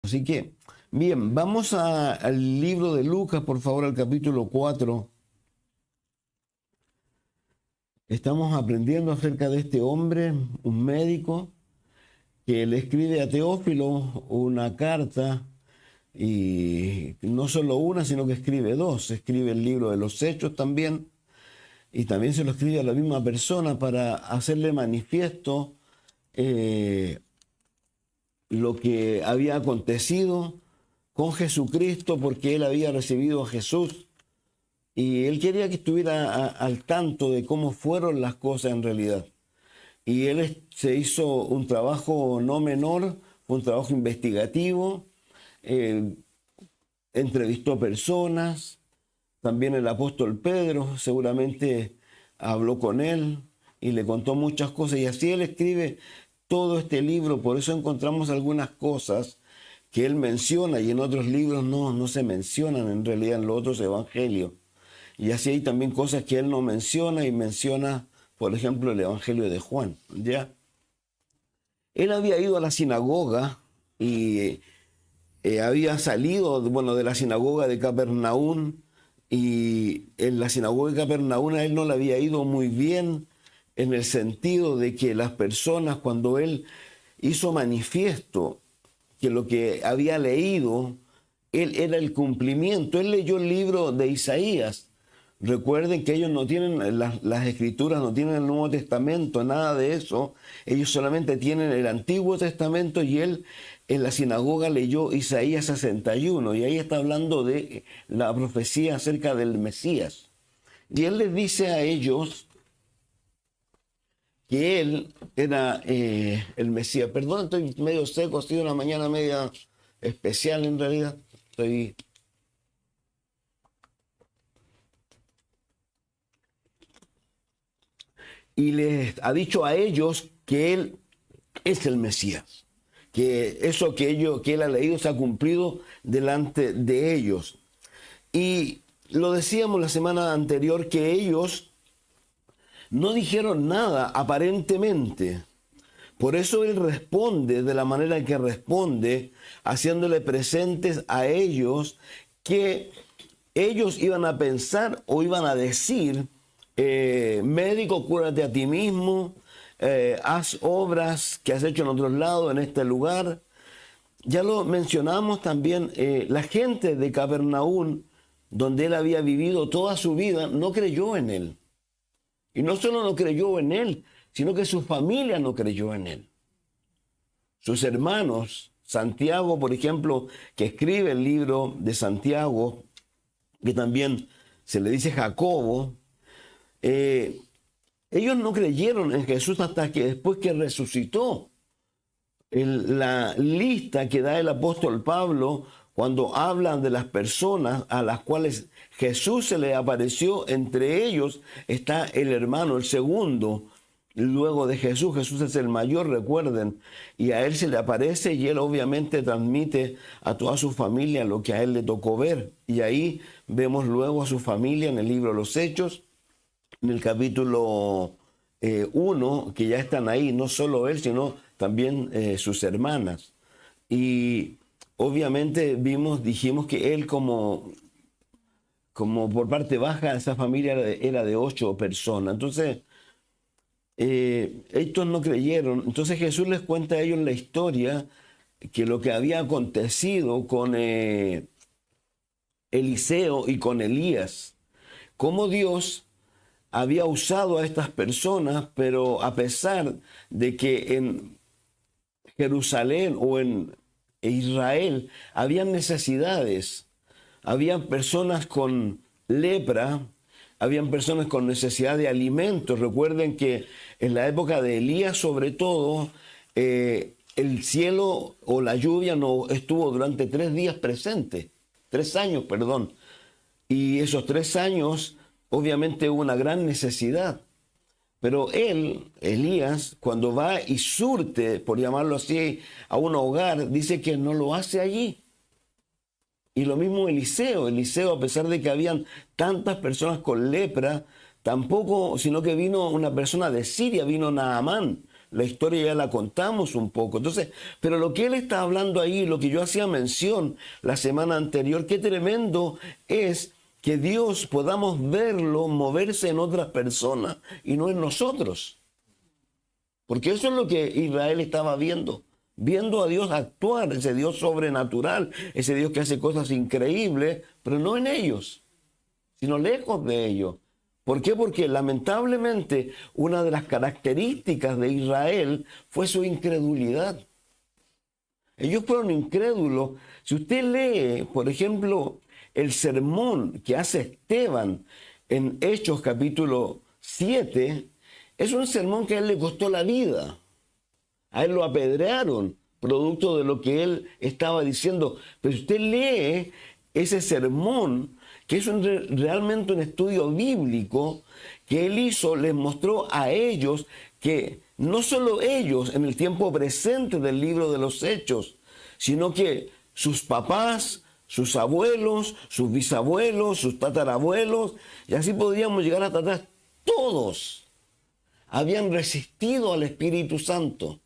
Así que, bien, vamos al libro de Lucas, por favor, al capítulo 4. Estamos aprendiendo acerca de este hombre, un médico, que le escribe a Teófilo una carta, y no solo una, sino que escribe dos. Escribe el libro de los Hechos también, y también se lo escribe a la misma persona para hacerle manifiesto lo que había acontecido con Jesucristo, porque él había recibido a Jesús y él quería que estuviera al tanto de cómo fueron las cosas en realidad. Y él se hizo un trabajo no menor, fue un trabajo investigativo, entrevistó personas, también el apóstol Pedro seguramente habló con él y le contó muchas cosas, y así él escribe todo este libro. Por eso encontramos algunas cosas que él menciona y en otros libros no se mencionan en realidad en los otros evangelios. Y así hay también cosas que él no menciona, y menciona, por ejemplo, el evangelio de Juan, ¿ya? Él había ido a la sinagoga y había salido, bueno, de la sinagoga de Capernaum, y en la sinagoga de Capernaum a él no le había ido muy bien, en el sentido de que las personas, cuando él hizo manifiesto que lo que había leído, él era el cumplimiento. Él leyó el libro de Isaías. Recuerden que ellos no tienen las escrituras, no tienen el Nuevo Testamento, nada de eso. Ellos solamente tienen el Antiguo Testamento, y él en la sinagoga leyó Isaías 61, y ahí está hablando de la profecía acerca del Mesías. Y él les dice a ellos que él era el Mesías. Perdón, estoy medio seco, ha sido una mañana media especial en realidad. Y les ha dicho a ellos que él es el Mesías, que eso que él ha leído se ha cumplido delante de ellos. Y lo decíamos la semana anterior, que ellos no dijeron nada aparentemente. Por eso él responde de la manera en que responde, haciéndole presentes a ellos que ellos iban a pensar o iban a decir: médico, cúrate a ti mismo, haz obras que has hecho en otros lados, en este lugar. Ya lo mencionamos también, la gente de Capernaum, donde él había vivido toda su vida, no creyó en él. Y no solo no creyó en él, sino que su familia no creyó en él. Sus hermanos, Santiago, por ejemplo, que escribe el libro de Santiago, que también se le dice Jacobo, ellos no creyeron en Jesús hasta que después que resucitó. La lista que da el apóstol Pablo cuando hablan de las personas a las cuales Jesús se le apareció, entre ellos está el hermano, el segundo, luego de Jesús. Jesús es el mayor, recuerden, y a él se le aparece, y él obviamente transmite a toda su familia lo que a él le tocó ver. Y ahí vemos luego a su familia en el libro de los Hechos, en el capítulo 1, que ya están ahí, no solo él, sino también sus hermanas. Y obviamente dijimos que él como por parte baja, esa familia era de 8 personas. Entonces, estos no creyeron. Entonces Jesús les cuenta a ellos la historia, que lo que había acontecido con Eliseo y con Elías, cómo Dios había usado a estas personas, pero a pesar de que en Jerusalén o en Israel habían necesidades, habían personas con lepra, habían personas con necesidad de alimentos. Recuerden que en la época de Elías, sobre todo, el cielo o la lluvia no estuvo durante 3 días presente, 3 años, perdón. Y esos 3 años, obviamente hubo una gran necesidad. Pero él, Elías, cuando va y surte, por llamarlo así, a un hogar, dice que no lo hace allí. Y lo mismo Eliseo, a pesar de que habían tantas personas con lepra, tampoco, sino que vino una persona de Siria, vino Naamán, la historia ya la contamos un poco. Entonces, pero lo que él está hablando ahí, lo que yo hacía mención la semana anterior, qué tremendo es que Dios podamos verlo moverse en otras personas y no en nosotros. Porque eso es lo que Israel estaba viendo. Viendo a Dios actuar, ese Dios sobrenatural, ese Dios que hace cosas increíbles, pero no en ellos, sino lejos de ellos. ¿Por qué? Porque lamentablemente una de las características de Israel fue su incredulidad. Ellos fueron incrédulos. Si usted lee, por ejemplo, el sermón que hace Esteban en Hechos capítulo 7, es un sermón que a él le costó la vida. A él lo apedrearon, producto de lo que él estaba diciendo. Pero si usted lee ese sermón, que es realmente un estudio bíblico que él hizo, les mostró a ellos que no solo ellos en el tiempo presente del libro de los Hechos, sino que sus papás, sus abuelos, sus bisabuelos, sus tatarabuelos, y así podríamos llegar hasta atrás, todos habían resistido al Espíritu Santo.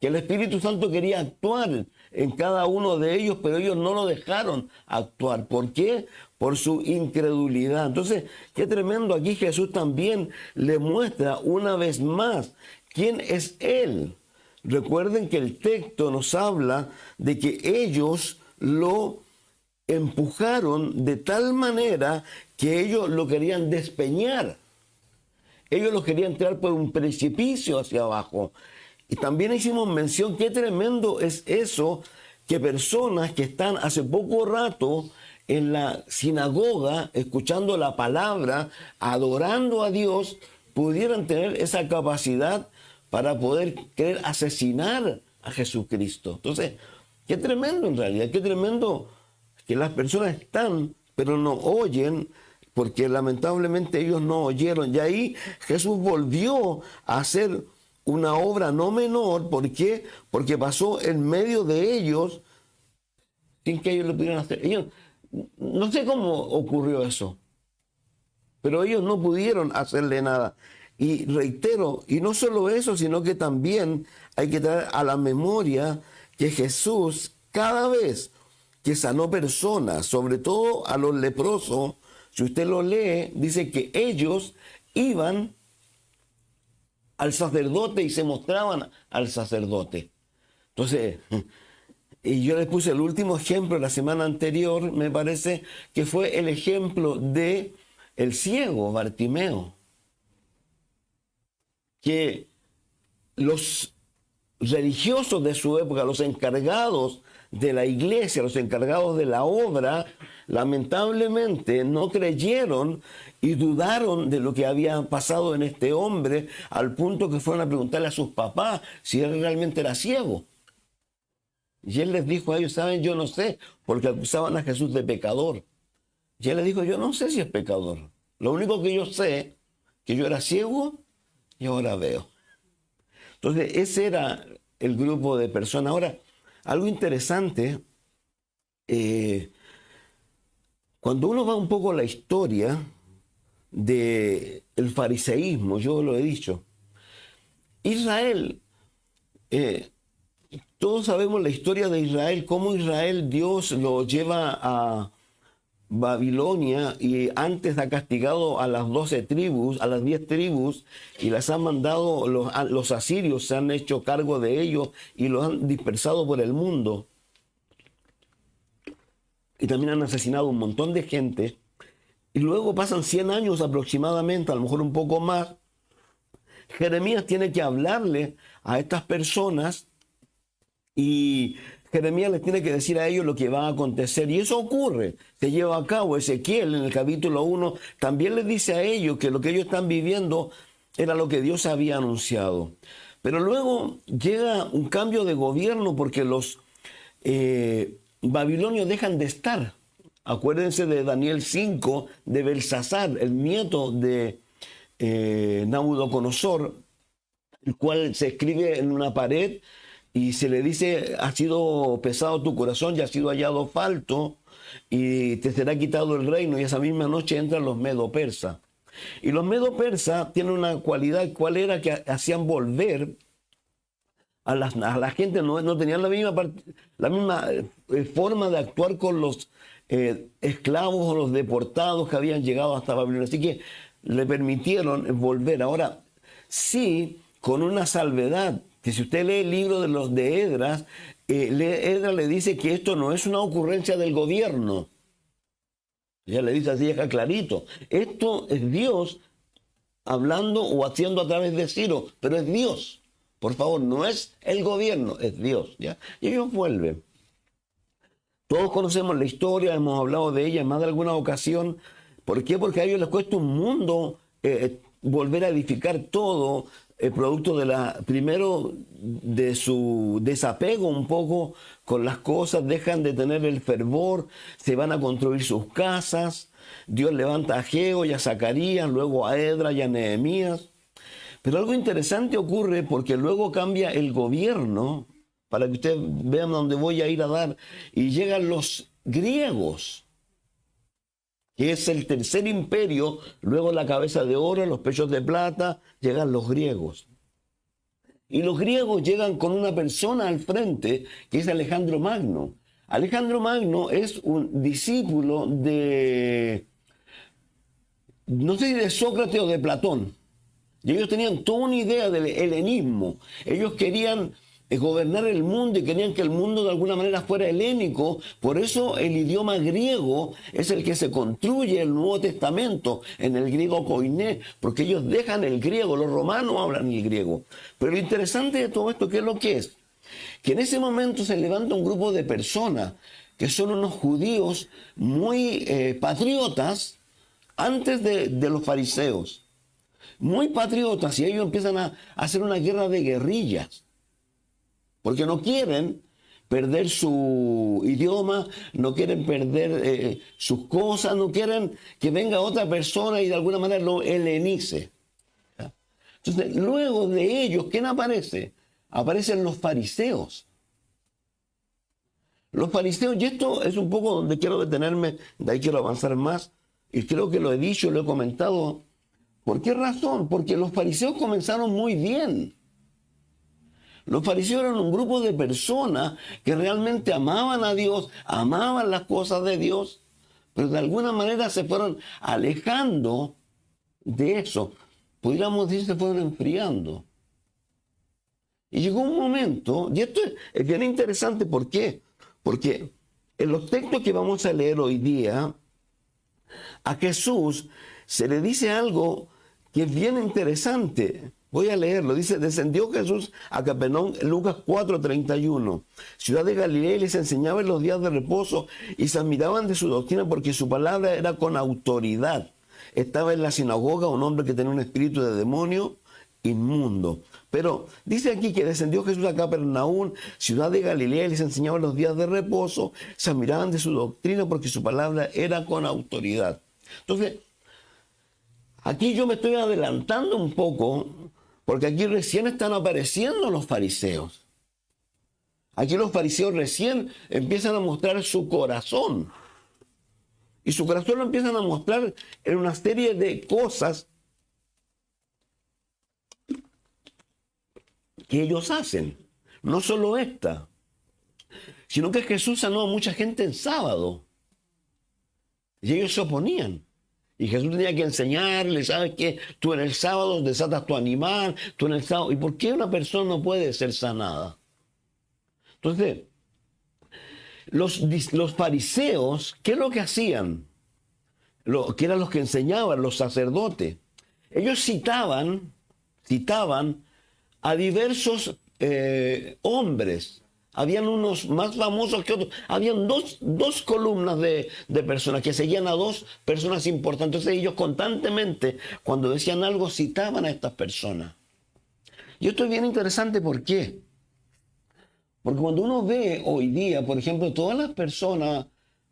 Que el Espíritu Santo quería actuar en cada uno de ellos, pero ellos no lo dejaron actuar. ¿Por qué? Por su incredulidad. Entonces, qué tremendo, aquí Jesús también le muestra una vez más quién es Él. Recuerden que el texto nos habla de que ellos lo empujaron de tal manera que ellos lo querían despeñar. Ellos lo querían tirar por un precipicio hacia abajo. Y también hicimos mención, qué tremendo es eso, que personas que están hace poco rato en la sinagoga, escuchando la palabra, adorando a Dios, pudieran tener esa capacidad para poder querer asesinar a Jesucristo. Entonces, qué tremendo en realidad, qué tremendo que las personas están, pero no oyen, porque lamentablemente ellos no oyeron. Y ahí Jesús volvió a hacer una obra no menor. ¿Por qué? Porque pasó en medio de ellos sin que ellos lo pudieran hacer. Ellos, no sé cómo ocurrió eso, pero ellos no pudieron hacerle nada. Y reitero, y no solo eso, sino que también hay que traer a la memoria que Jesús, cada vez que sanó personas, sobre todo a los leprosos, si usted lo lee, dice que ellos iban al sacerdote y se mostraban al sacerdote. Entonces, y yo les puse el último ejemplo la semana anterior, me parece que fue el ejemplo de el ciego Bartimeo, que los religiosos de su época, los encargados de la iglesia, los encargados de la obra, lamentablemente no creyeron y dudaron de lo que había pasado en este hombre, al punto que fueron a preguntarle a sus papás si él realmente era ciego. Y él les dijo a ellos, ¿saben? Yo no sé, porque acusaban a Jesús de pecador. Y él les dijo, yo no sé si es pecador. Lo único que yo sé es que yo era ciego y ahora veo. Entonces, ese era el grupo de personas. Ahora, algo interesante, cuando uno va un poco a la historia del fariseísmo, yo lo he dicho, Israel, todos sabemos la historia de Israel, cómo Israel, Dios lo lleva a Babilonia y antes ha castigado a las 12 tribus, a las 10 tribus, y las han mandado, los asirios se han hecho cargo de ellos y los han dispersado por el mundo. Y también han asesinado un montón de gente. Y luego pasan 100 años aproximadamente, a lo mejor un poco más. Jeremías tiene que hablarle a estas personas y Jeremías les tiene que decir a ellos lo que va a acontecer. Y eso ocurre, se lleva a cabo. Ezequiel en el capítulo 1 también les dice a ellos que lo que ellos están viviendo era lo que Dios había anunciado. Pero luego llega un cambio de gobierno porque los babilonios dejan de estar. Acuérdense de Daniel 5, de Belsasar, el nieto de Nabucodonosor, el cual se escribe en una pared y se le dice, ha sido pesado tu corazón y ha sido hallado falto y te será quitado el reino. Y esa misma noche entran los medo-persas. Y los medo-persas tienen una cualidad, ¿cuál era? Que hacían volver a la gente, no tenían la misma forma de actuar con los esclavos o los deportados que habían llegado hasta Babilonia. Así que le permitieron volver. Ahora, sí, con una salvedad, que si usted lee el libro de Esdras, Esdras le dice que esto no es una ocurrencia del gobierno. Ella le dice así, deja clarito. Esto es Dios hablando o haciendo a través de Ciro, pero es Dios. Por favor, no es el gobierno, es Dios. ¿Ya? Y ellos vuelven. Todos conocemos la historia, hemos hablado de ella en más de alguna ocasión. ¿Por qué? Porque a ellos les cuesta un mundo volver a edificar todo, producto primero de su desapego un poco con las cosas, dejan de tener el fervor, se van a construir sus casas. Dios levanta a Ageo y a Zacarías, luego a Esdras y a Nehemías. Pero algo interesante ocurre porque luego cambia el gobierno, para que ustedes vean dónde voy a ir a dar, y llegan los griegos, que es el tercer imperio, luego la cabeza de oro, los pechos de plata, llegan los griegos. Y los griegos llegan con una persona al frente, que es Alejandro Magno. Alejandro Magno es un discípulo de, no sé si de Sócrates o de Platón. Y ellos tenían toda una idea del helenismo. Ellos querían gobernar el mundo y querían que el mundo de alguna manera fuera helénico. Por eso el idioma griego es el que se construye el Nuevo Testamento, en el griego koiné, porque ellos dejan el griego, los romanos hablan el griego. Pero lo interesante de todo esto, ¿qué es lo que es? Que en ese momento se levanta un grupo de personas que son unos judíos muy patriotas antes de los fariseos. Muy patriotas, y ellos empiezan a hacer una guerra de guerrillas. Porque no quieren perder su idioma, no quieren perder sus cosas, no quieren que venga otra persona y de alguna manera lo helenice. ¿Ya? Entonces, luego de ellos, ¿quién aparece? Aparecen los fariseos. Los fariseos, y esto es un poco donde quiero detenerme, de ahí quiero avanzar más, y creo que lo he dicho, lo he comentado. ¿Por qué razón? Porque los fariseos comenzaron muy bien. Los fariseos eran un grupo de personas que realmente amaban a Dios, amaban las cosas de Dios, pero de alguna manera se fueron alejando de eso. Podríamos decir, se fueron enfriando. Y llegó un momento, y esto es bien interesante, ¿por qué? Porque en los textos que vamos a leer hoy día, a Jesús se le dice algo que es bien interesante. Voy a leerlo. Dice, descendió Jesús a Capernaum, Lucas 4:31. Ciudad de Galilea, y les enseñaba en los días de reposo y se admiraban de su doctrina porque su palabra era con autoridad. Estaba en la sinagoga un hombre que tenía un espíritu de demonio inmundo. Pero dice aquí que descendió Jesús a Capernaum, ciudad de Galilea, y les enseñaba en los días de reposo, se admiraban de su doctrina porque su palabra era con autoridad. Entonces, aquí yo me estoy adelantando un poco, porque aquí recién están apareciendo los fariseos. Aquí los fariseos recién empiezan a mostrar su corazón. Y su corazón lo empiezan a mostrar en una serie de cosas que ellos hacen. No solo esta, sino que Jesús sanó a mucha gente en sábado. Y ellos se oponían. Y Jesús tenía que enseñarles, ¿sabes qué? Tú en el sábado desatas tu animal, tú en el sábado. ¿Y por qué una persona no puede ser sanada? Entonces, los fariseos, ¿qué es lo que hacían? Que eran los que enseñaban, los sacerdotes. Ellos citaban a diversos hombres. Habían unos más famosos que otros. Habían dos columnas de personas que seguían a dos personas importantes. Entonces ellos constantemente, cuando decían algo, citaban a estas personas. Y esto es bien interesante, ¿por qué? Porque cuando uno ve hoy día, por ejemplo, todas las personas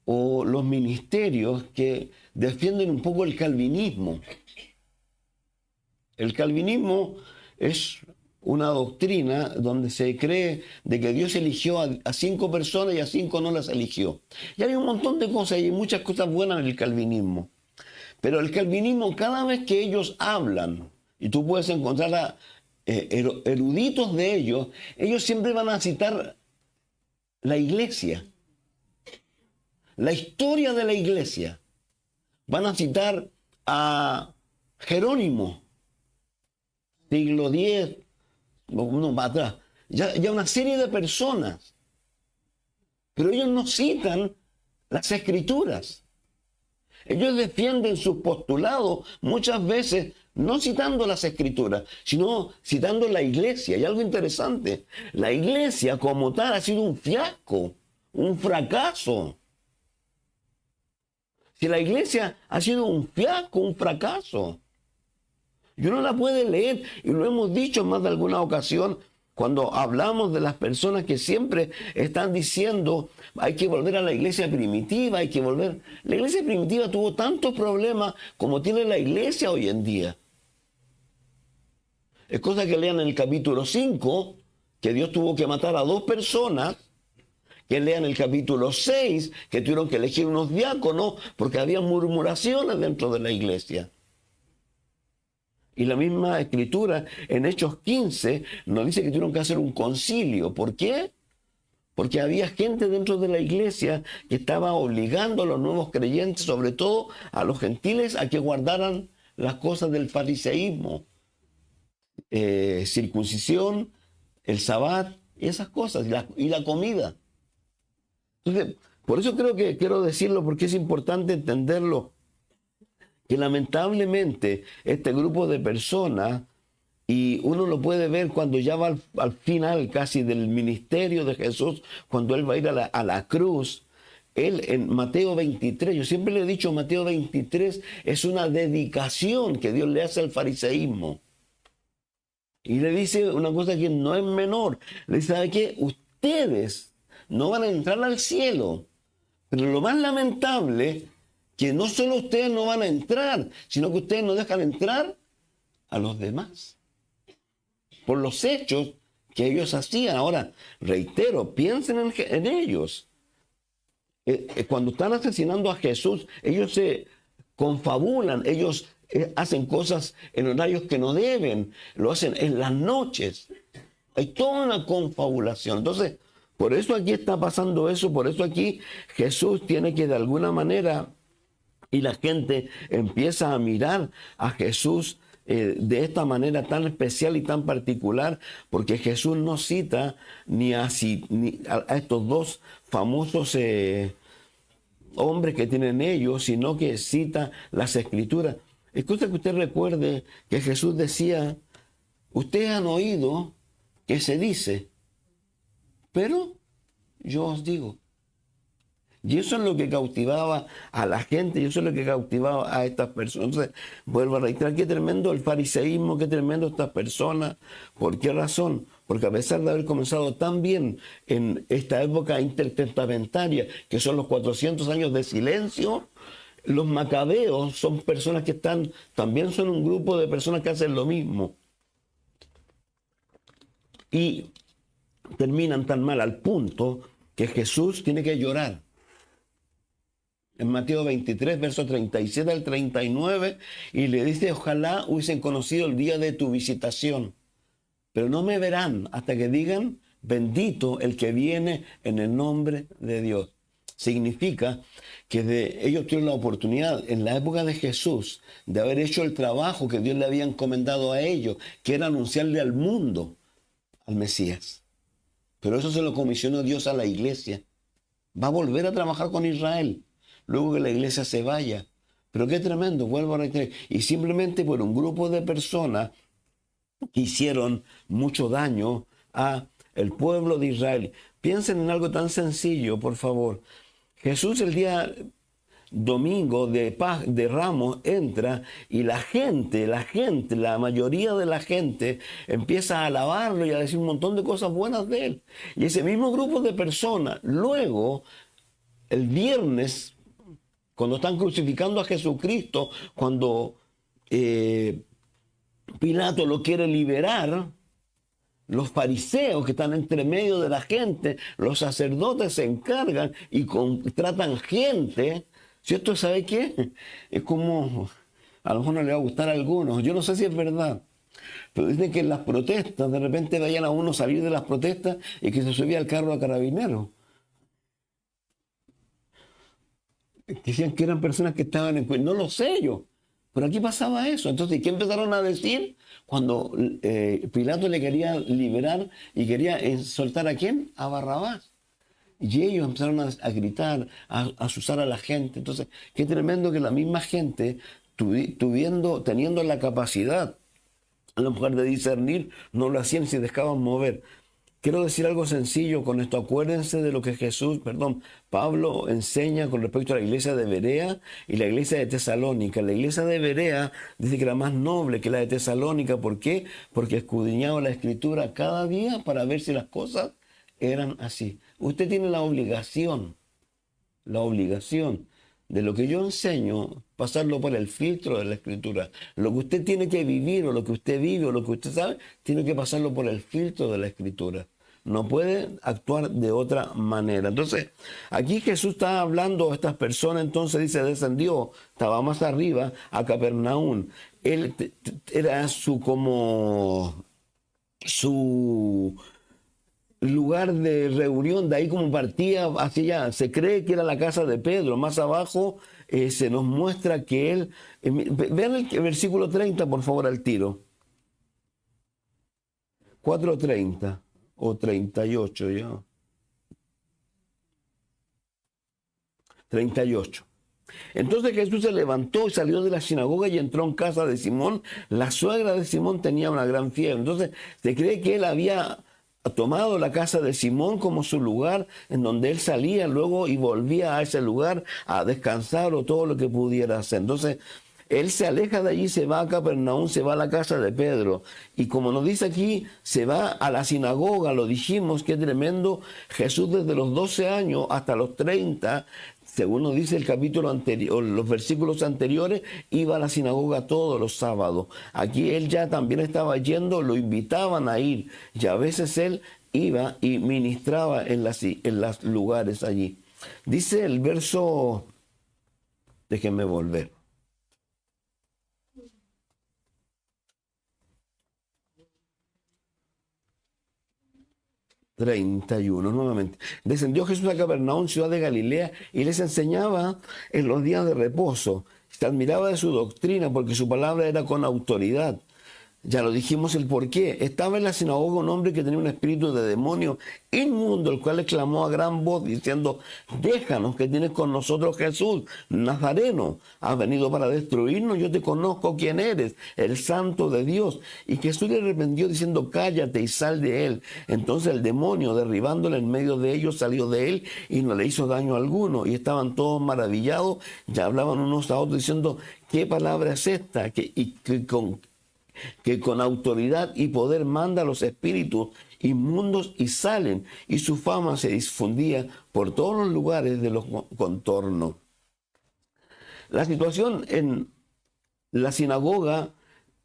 o los ministerios que defienden un poco el calvinismo. El calvinismo es una doctrina donde se cree de que Dios eligió a 5 personas y a 5 no las eligió. Y hay un montón de cosas, y hay muchas cosas buenas en el calvinismo. Pero el calvinismo, cada vez que ellos hablan, y tú puedes encontrar a eruditos de ellos, ellos siempre van a citar la iglesia, la historia de la iglesia. Van a citar a Jerónimo, siglo X, no, más atrás, ya una serie de personas. Pero ellos no citan las escrituras. Ellos defienden sus postulados muchas veces no citando las escrituras, sino citando la iglesia. Y algo interesante, la iglesia como tal ha sido un fiasco, un fracaso. Si la iglesia ha sido un fiasco, un fracaso, y uno la puede leer, y lo hemos dicho en más de alguna ocasión, cuando hablamos de las personas que siempre están diciendo hay que volver a la iglesia primitiva, hay que volver. La iglesia primitiva tuvo tantos problemas como tiene la iglesia hoy en día. Es cosa que lean en el capítulo 5, que Dios tuvo que matar a 2 personas, que lean el capítulo 6, que tuvieron que elegir unos diáconos porque había murmuraciones dentro de la iglesia. Y la misma escritura en Hechos 15 nos dice que tuvieron que hacer un concilio. ¿Por qué? Porque había gente dentro de la iglesia que estaba obligando a los nuevos creyentes, sobre todo a los gentiles, a que guardaran las cosas del fariseísmo. Circuncisión, el sabbat, y esas cosas, y la comida. Entonces, por eso creo que quiero decirlo, porque es importante entenderlo, que lamentablemente este grupo de personas, y uno lo puede ver cuando ya va al final casi del ministerio de Jesús, cuando Él va a ir a la cruz, Él en Mateo 23, yo siempre le he dicho, Mateo 23 es una dedicación que Dios le hace al fariseísmo. Y le dice una cosa que no es menor, le dice, ¿sabe qué? Ustedes no van a entrar al cielo, pero lo más lamentable que no solo ustedes no van a entrar, sino que ustedes no dejan entrar a los demás. Por los hechos que ellos hacían. Ahora, reitero, piensen en ellos. Cuando están asesinando a Jesús, ellos se confabulan, ellos hacen cosas en horarios que no deben, lo hacen en las noches. Hay toda una confabulación. Entonces, por eso aquí está pasando eso, por eso aquí Jesús tiene que de alguna manera, y la gente empieza a mirar a Jesús de esta manera tan especial y tan particular, porque Jesús no cita ni a estos 2 famosos hombres que tienen ellos, sino que cita las escrituras. Es cosa que usted recuerde que Jesús decía, ustedes han oído que se dice, pero yo os digo. Y eso es lo que cautivaba a la gente, y eso es lo que cautivaba a estas personas. Entonces, vuelvo a reiterar, qué tremendo el fariseísmo, qué tremendo estas personas. ¿Por qué razón? Porque a pesar de haber comenzado tan bien en esta época intertestamentaria, que son los 400 años de silencio, los macabeos son personas que también son un grupo de personas que hacen lo mismo. Y terminan tan mal al punto que Jesús tiene que llorar. En Mateo 23, versos 37 al 39, y le dice, ojalá hubiesen conocido el día de tu visitación, pero no me verán hasta que digan, bendito el que viene en el nombre de Dios. Significa que ellos tuvieron la oportunidad en la época de Jesús de haber hecho el trabajo que Dios le había encomendado a ellos, que era anunciarle al mundo al Mesías. Pero eso se lo comisionó Dios a la iglesia. Va a volver a trabajar con Israel luego que la iglesia se vaya. Pero qué tremendo, vuelvo a reiterar. Y simplemente por un grupo de personas que hicieron mucho daño a el pueblo de Israel. Piensen en algo tan sencillo, por favor. Jesús el día domingo de Ramos entra y la mayoría de la gente empieza a alabarlo y a decir un montón de cosas buenas de él. Y ese mismo grupo de personas, luego, el viernes, cuando están crucificando a Jesucristo, cuando Pilato lo quiere liberar, los fariseos que están entre medio de la gente, los sacerdotes se encargan y contratan gente, ¿Cierto? ¿Sabe qué? Es como, a lo mejor no le va a gustar a algunos, yo no sé si es verdad, pero dicen que en las protestas, de repente veían a uno salir de las protestas y que se subía al carro a carabineros. Decían que eran personas que estaban en... No lo sé yo, pero aquí pasaba eso. Entonces, ¿qué empezaron a decir? Cuando Pilato le quería liberar y quería soltar a quién? A Barrabás. Y ellos empezaron a gritar, a asustar a la gente. Entonces, qué tremendo que la misma gente, teniendo la capacidad, a lo mejor de discernir, no lo hacían y se dejaban mover. Quiero decir algo sencillo con esto. Acuérdense de lo que Pablo enseña con respecto a la iglesia de Berea y la iglesia de Tesalónica. La iglesia de Berea dice que era más noble que la de Tesalónica. ¿Por qué? Porque escudriñaba la escritura cada día para ver si las cosas eran así. Usted tiene la obligación de lo que yo enseño, pasarlo por el filtro de la escritura. Lo que usted tiene que vivir, o lo que usted vive, o lo que usted sabe, tiene que pasarlo por el filtro de la escritura. No puede actuar de otra manera. Entonces, aquí Jesús está hablando a estas personas, entonces dice, descendió, estaba más arriba, a Capernaum. Él era su lugar de reunión, de ahí como partía hacia allá. Se cree que era la casa de Pedro. Más abajo se nos muestra que él... vean el versículo 30, por favor, al tiro. 4:30 o 38 ya. 38. Entonces Jesús se levantó y salió de la sinagoga y entró en casa de Simón. La suegra de Simón tenía una gran fiebre. Entonces se cree que él había tomado la casa de Simón como su lugar en donde él salía luego y volvía a ese lugar a descansar o todo lo que pudiera hacer. Entonces él se aleja de allí, se va a Capernaum, se va a la casa de Pedro. Y como nos dice aquí, se va a la sinagoga, lo dijimos, qué tremendo. Jesús desde los 12 años hasta los 30, según nos dice el capítulo anterior, los versículos anteriores, iba a la sinagoga todos los sábados. Aquí él ya también estaba yendo, lo invitaban a ir. Y a veces él iba y ministraba en los lugares allí. Dice el verso, déjenme volver. 31, nuevamente. Descendió Jesús a Capernaum, ciudad de Galilea, y les enseñaba en los días de reposo. Se admiraba de su doctrina porque su palabra era con autoridad. Ya lo dijimos el porqué. Estaba en la sinagoga un hombre que tenía un espíritu de demonio inmundo, el cual exclamó a gran voz diciendo, déjanos, que tienes con nosotros Jesús, Nazareno. Has venido para destruirnos, yo te conozco quién eres, el santo de Dios. Y Jesús le reprendió diciendo, cállate y sal de él. Entonces el demonio, derribándole en medio de ellos, salió de él y no le hizo daño alguno. Y estaban todos maravillados, ya hablaban unos a otros diciendo, ¿qué palabra es esta? Que con autoridad y poder manda a los espíritus inmundos y salen, y su fama se difundía por todos los lugares de los contornos. La situación en la sinagoga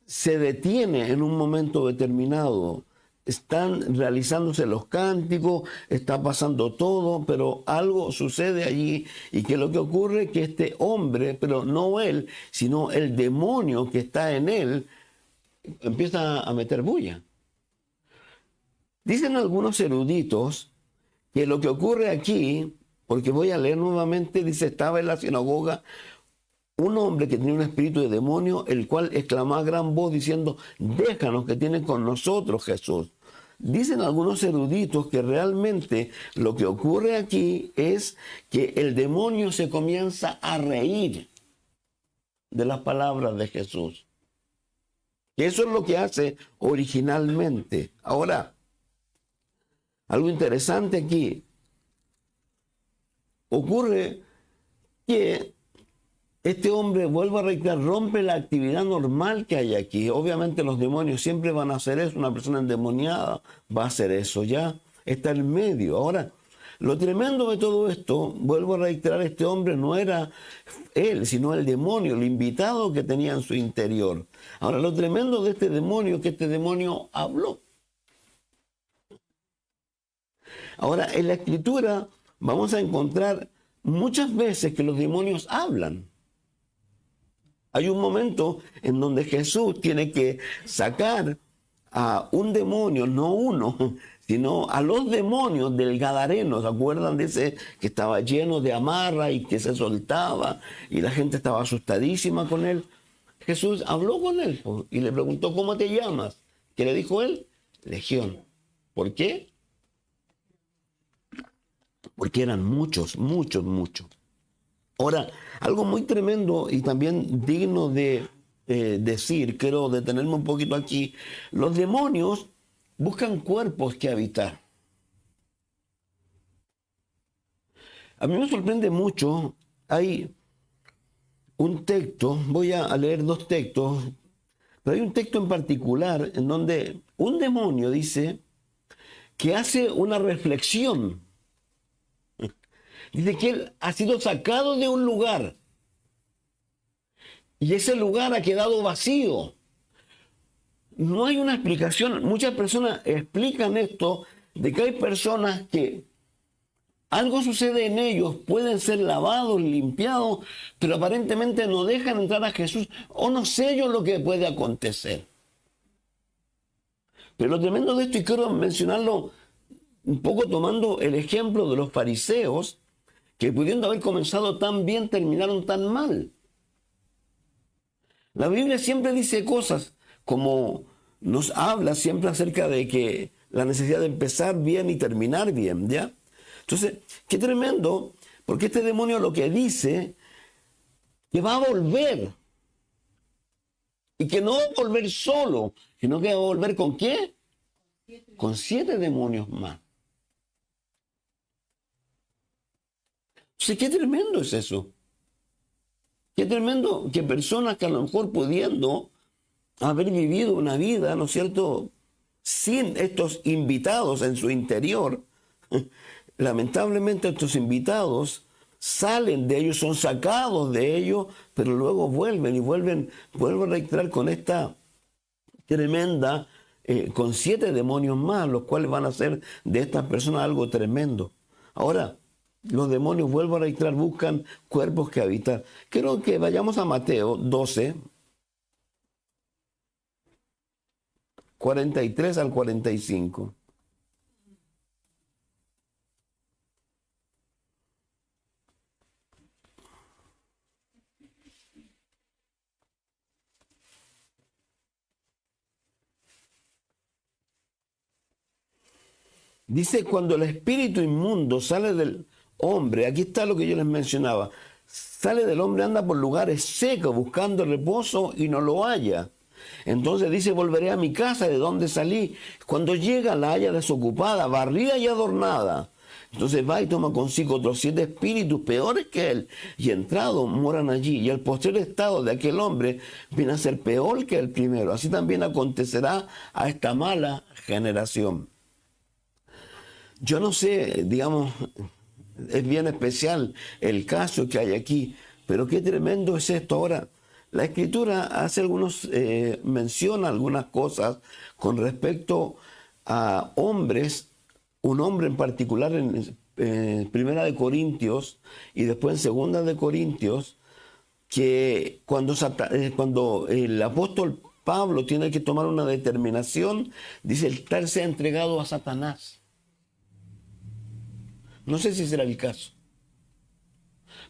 se detiene en un momento determinado. Están realizándose los cánticos, está pasando todo, pero algo sucede allí. ¿Y qué es lo que ocurre? Que este hombre, pero no él, sino el demonio que está en él, empieza a meter bulla. Dicen algunos eruditos que lo que ocurre aquí, porque voy a leer nuevamente, dice, estaba en la sinagoga un hombre que tenía un espíritu de demonio, el cual exclamaba a gran voz diciendo, déjanos, que tienes con nosotros Jesús. Dicen algunos eruditos que realmente lo que ocurre aquí es que el demonio se comienza a reír de las palabras de Jesús. Eso es lo que hace originalmente. Ahora, algo interesante aquí. Ocurre que este hombre, vuelvo a reiterar, rompe la actividad normal que hay aquí. Obviamente los demonios siempre van a hacer eso. Una persona endemoniada va a hacer eso ya. Está en medio. Ahora, lo tremendo de todo esto, vuelvo a reiterar, este hombre no era él, sino el demonio, el invitado que tenía en su interior. Ahora, lo tremendo de este demonio es que este demonio habló. Ahora, en la Escritura vamos a encontrar muchas veces que los demonios hablan. Hay un momento en donde Jesús tiene que sacar a un demonio, no uno, sino a los demonios del Gadareno. ¿Se acuerdan de ese que estaba lleno de amarra y que se soltaba y la gente estaba asustadísima con él? Jesús habló con él y le preguntó, ¿cómo te llamas? ¿Qué le dijo él? Legión. ¿Por qué? Porque eran muchos, muchos, muchos. Ahora, algo muy tremendo y también digno de decir, quiero detenerme un poquito aquí, los demonios buscan cuerpos que habitar. A mí me sorprende mucho, hay un texto, voy a leer dos textos, pero hay un texto en particular en donde un demonio dice que hace una reflexión. Dice que él ha sido sacado de un lugar y ese lugar ha quedado vacío. No hay una explicación. Muchas personas explican esto de que hay personas que algo sucede en ellos, pueden ser lavados, limpiados, pero aparentemente no dejan entrar a Jesús, o no sé yo lo que puede acontecer. Pero lo tremendo de esto, y quiero mencionarlo un poco tomando el ejemplo de los fariseos, que pudiendo haber comenzado tan bien, terminaron tan mal. La Biblia siempre dice cosas como nos habla siempre acerca de que la necesidad de empezar bien y terminar bien, ¿ya? Entonces, qué tremendo, porque este demonio lo que dice, que va a volver, y que no va a volver solo, sino que va a volver ¿con qué? Con 7 demonios más. Entonces, qué tremendo es eso. Qué tremendo que personas que a lo mejor pudiendo haber vivido una vida, ¿no es cierto?, sin estos invitados en su interior, lamentablemente estos invitados salen de ellos, son sacados de ellos, pero luego vuelven a reiterar con esta tremenda, con 7 demonios más, los cuales van a hacer de estas personas algo tremendo. Ahora, los demonios, vuelvo a reiterar, buscan cuerpos que habitar. Quiero que vayamos a Mateo 12, 43 al 45. Dice, cuando el espíritu inmundo sale del hombre, aquí está lo que yo les mencionaba, sale del hombre, anda por lugares secos buscando reposo y no lo halla. Entonces dice, volveré a mi casa de donde salí. Cuando llega la halla desocupada, barrida y adornada. Entonces va y toma consigo otros 7 espíritus peores que él, y entrado moran allí. Y el posterior estado de aquel hombre viene a ser peor que el primero. Así también acontecerá a esta mala generación. Yo no sé, digamos, es bien especial el caso que hay aquí, pero qué tremendo es esto. Ahora, la Escritura hace menciona algunas cosas con respecto a hombres, un hombre en particular en Primera de Corintios y después en Segunda de Corintios, que cuando el apóstol Pablo tiene que tomar una determinación, dice el tal sea entregado a Satanás. No sé si será el caso.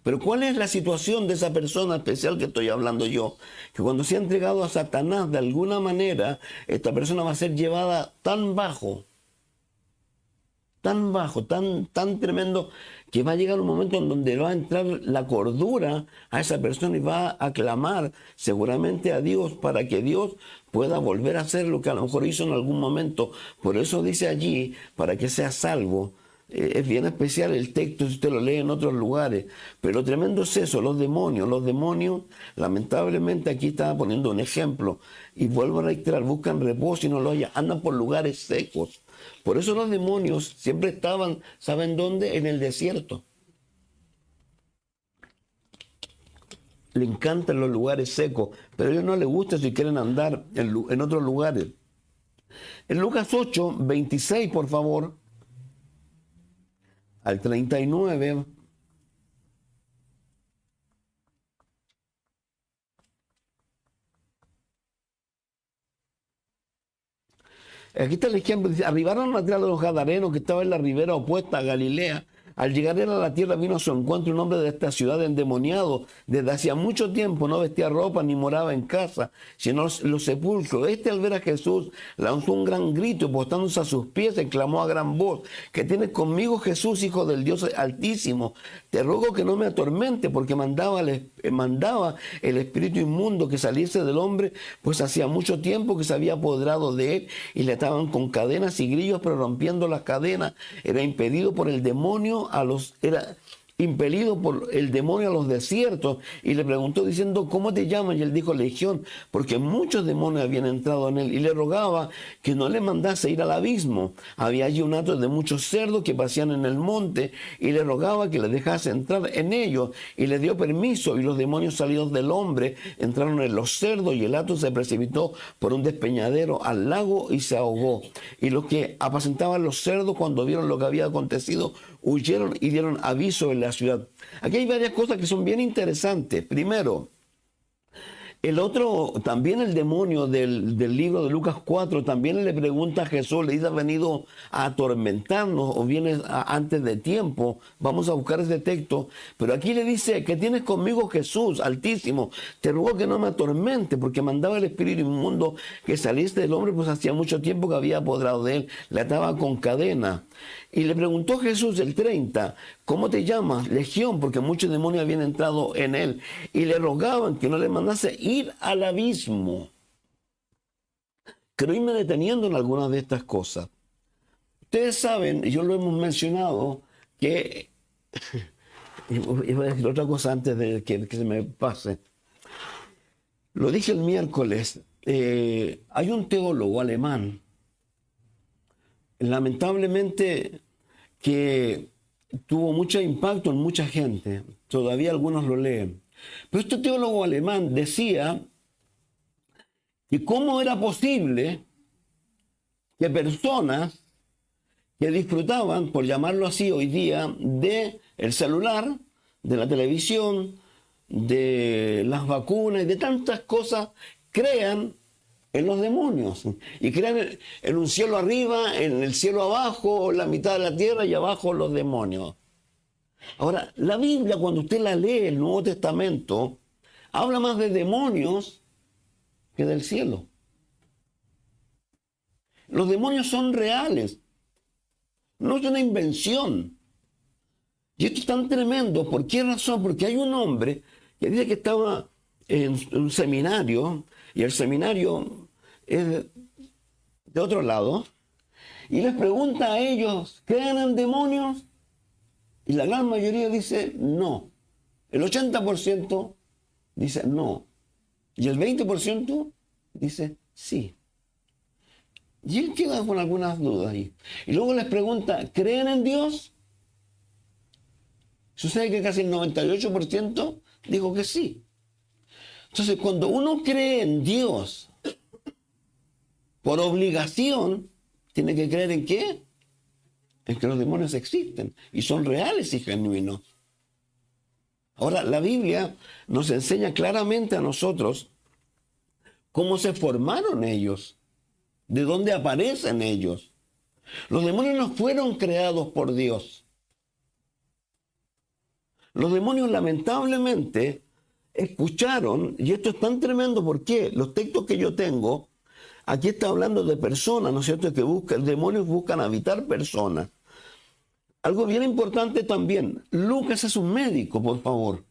Pero ¿cuál es la situación de esa persona especial que estoy hablando yo? Que cuando se ha entregado a Satanás, de alguna manera, esta persona va a ser llevada tan bajo, tan tremendo, que va a llegar un momento en donde va a entrar la cordura a esa persona y va a clamar seguramente a Dios para que Dios pueda volver a hacer lo que a lo mejor hizo en algún momento. Por eso dice allí, para que sea salvo. Es bien especial el texto si usted lo lee en otros lugares, pero lo tremendo es eso, los demonios, lamentablemente aquí estaba poniendo un ejemplo, y vuelvo a reiterar, buscan reposo y no lo hallan, andan por lugares secos. Por eso los demonios siempre estaban, ¿saben dónde? En el desierto. Le encantan los lugares secos, pero a ellos no les gusta si quieren andar en otros lugares. En Lucas 8, 26, por favor, al 39, Aquí está el ejemplo. Dice, arribaron a la tierra de los Gadarenos, que estaba en la ribera opuesta a Galilea. Al llegar él a la tierra vino a su encuentro un hombre de esta ciudad endemoniado. Desde hacía mucho tiempo no vestía ropa ni moraba en casa, sino los sepulcros. Este al ver a Jesús lanzó un gran grito y postándose a sus pies exclamó a gran voz: ¿Qué tienes conmigo, Jesús, Hijo del Dios Altísimo? Te ruego que no me atormente, porque mandaba el espíritu inmundo que saliese del hombre, pues hacía mucho tiempo que se había apoderado de él y le ataban con cadenas y grillos, pero rompiendo las cadenas era impedido por el demonio era impelido por el demonio a los desiertos, y le preguntó diciendo: ¿cómo te llamas? Y él dijo: Legión, porque muchos demonios habían entrado en él, y le rogaba que no le mandase ir al abismo. Había allí un hato de muchos cerdos que pasían en el monte, y le rogaba que le dejase entrar en ellos, y le dio permiso, y los demonios salidos del hombre entraron en los cerdos, y el hato se precipitó por un despeñadero al lago y se ahogó. Y los que apacentaban los cerdos, cuando vieron lo que había acontecido, huyeron y dieron aviso en la ciudad. Aquí hay varias cosas que son bien interesantes. Primero, también el demonio del libro de Lucas 4, también le pregunta a Jesús, le dice: ¿has venido a atormentarnos o vienes antes de tiempo? Vamos a buscar ese texto. Pero aquí le dice: ¿qué tienes conmigo, Jesús Altísimo? Te ruego que no me atormente, porque mandaba el espíritu inmundo que saliese del hombre, pues hacía mucho tiempo que había apoderado de él. Le ataba con cadena. Y le preguntó Jesús, el 30, ¿cómo te llamas? Legión, porque muchos demonios habían entrado en él. Y le rogaban que no le mandase ir al abismo. Quiero irme deteniendo en algunas de estas cosas. Ustedes saben, y yo lo hemos mencionado, que... y voy a decir otra cosa antes de que se me pase. Lo dije el miércoles. Hay un teólogo alemán, lamentablemente, que tuvo mucho impacto en mucha gente. Todavía algunos lo leen. Pero este teólogo alemán decía que cómo era posible que personas que disfrutaban, por llamarlo así hoy día, de el celular, de la televisión, de las vacunas y de tantas cosas, crean en los demonios, y crean en un cielo arriba, en el cielo abajo, en la mitad de la tierra y abajo los demonios. Ahora, la Biblia, cuando usted la lee, el Nuevo Testamento, habla más de demonios que del cielo. Los demonios son reales, no es una invención. Y esto es tan tremendo. ¿Por qué razón? Porque hay un hombre que dice que estaba en un seminario, y el seminario es de otro lado, y les pregunta a ellos: ¿creen en demonios? Y la gran mayoría dice no. El 80% dice no. Y el 20% dice sí. Y él queda con algunas dudas ahí. Y luego les pregunta: ¿creen en Dios? Sucede que casi el 98% dijo que sí. Entonces, cuando uno cree en Dios por obligación, tiene que creer ¿en qué? En que los demonios existen y son reales y genuinos. Ahora, la Biblia nos enseña claramente a nosotros cómo se formaron ellos, de dónde aparecen ellos. Los demonios no fueron creados por Dios. Los demonios, lamentablemente, escucharon, y esto es tan tremendo porque los textos que yo tengo, aquí está hablando de personas, ¿no es cierto?, que demonios buscan habitar personas. Algo bien importante también, Lucas es un médico, por favor.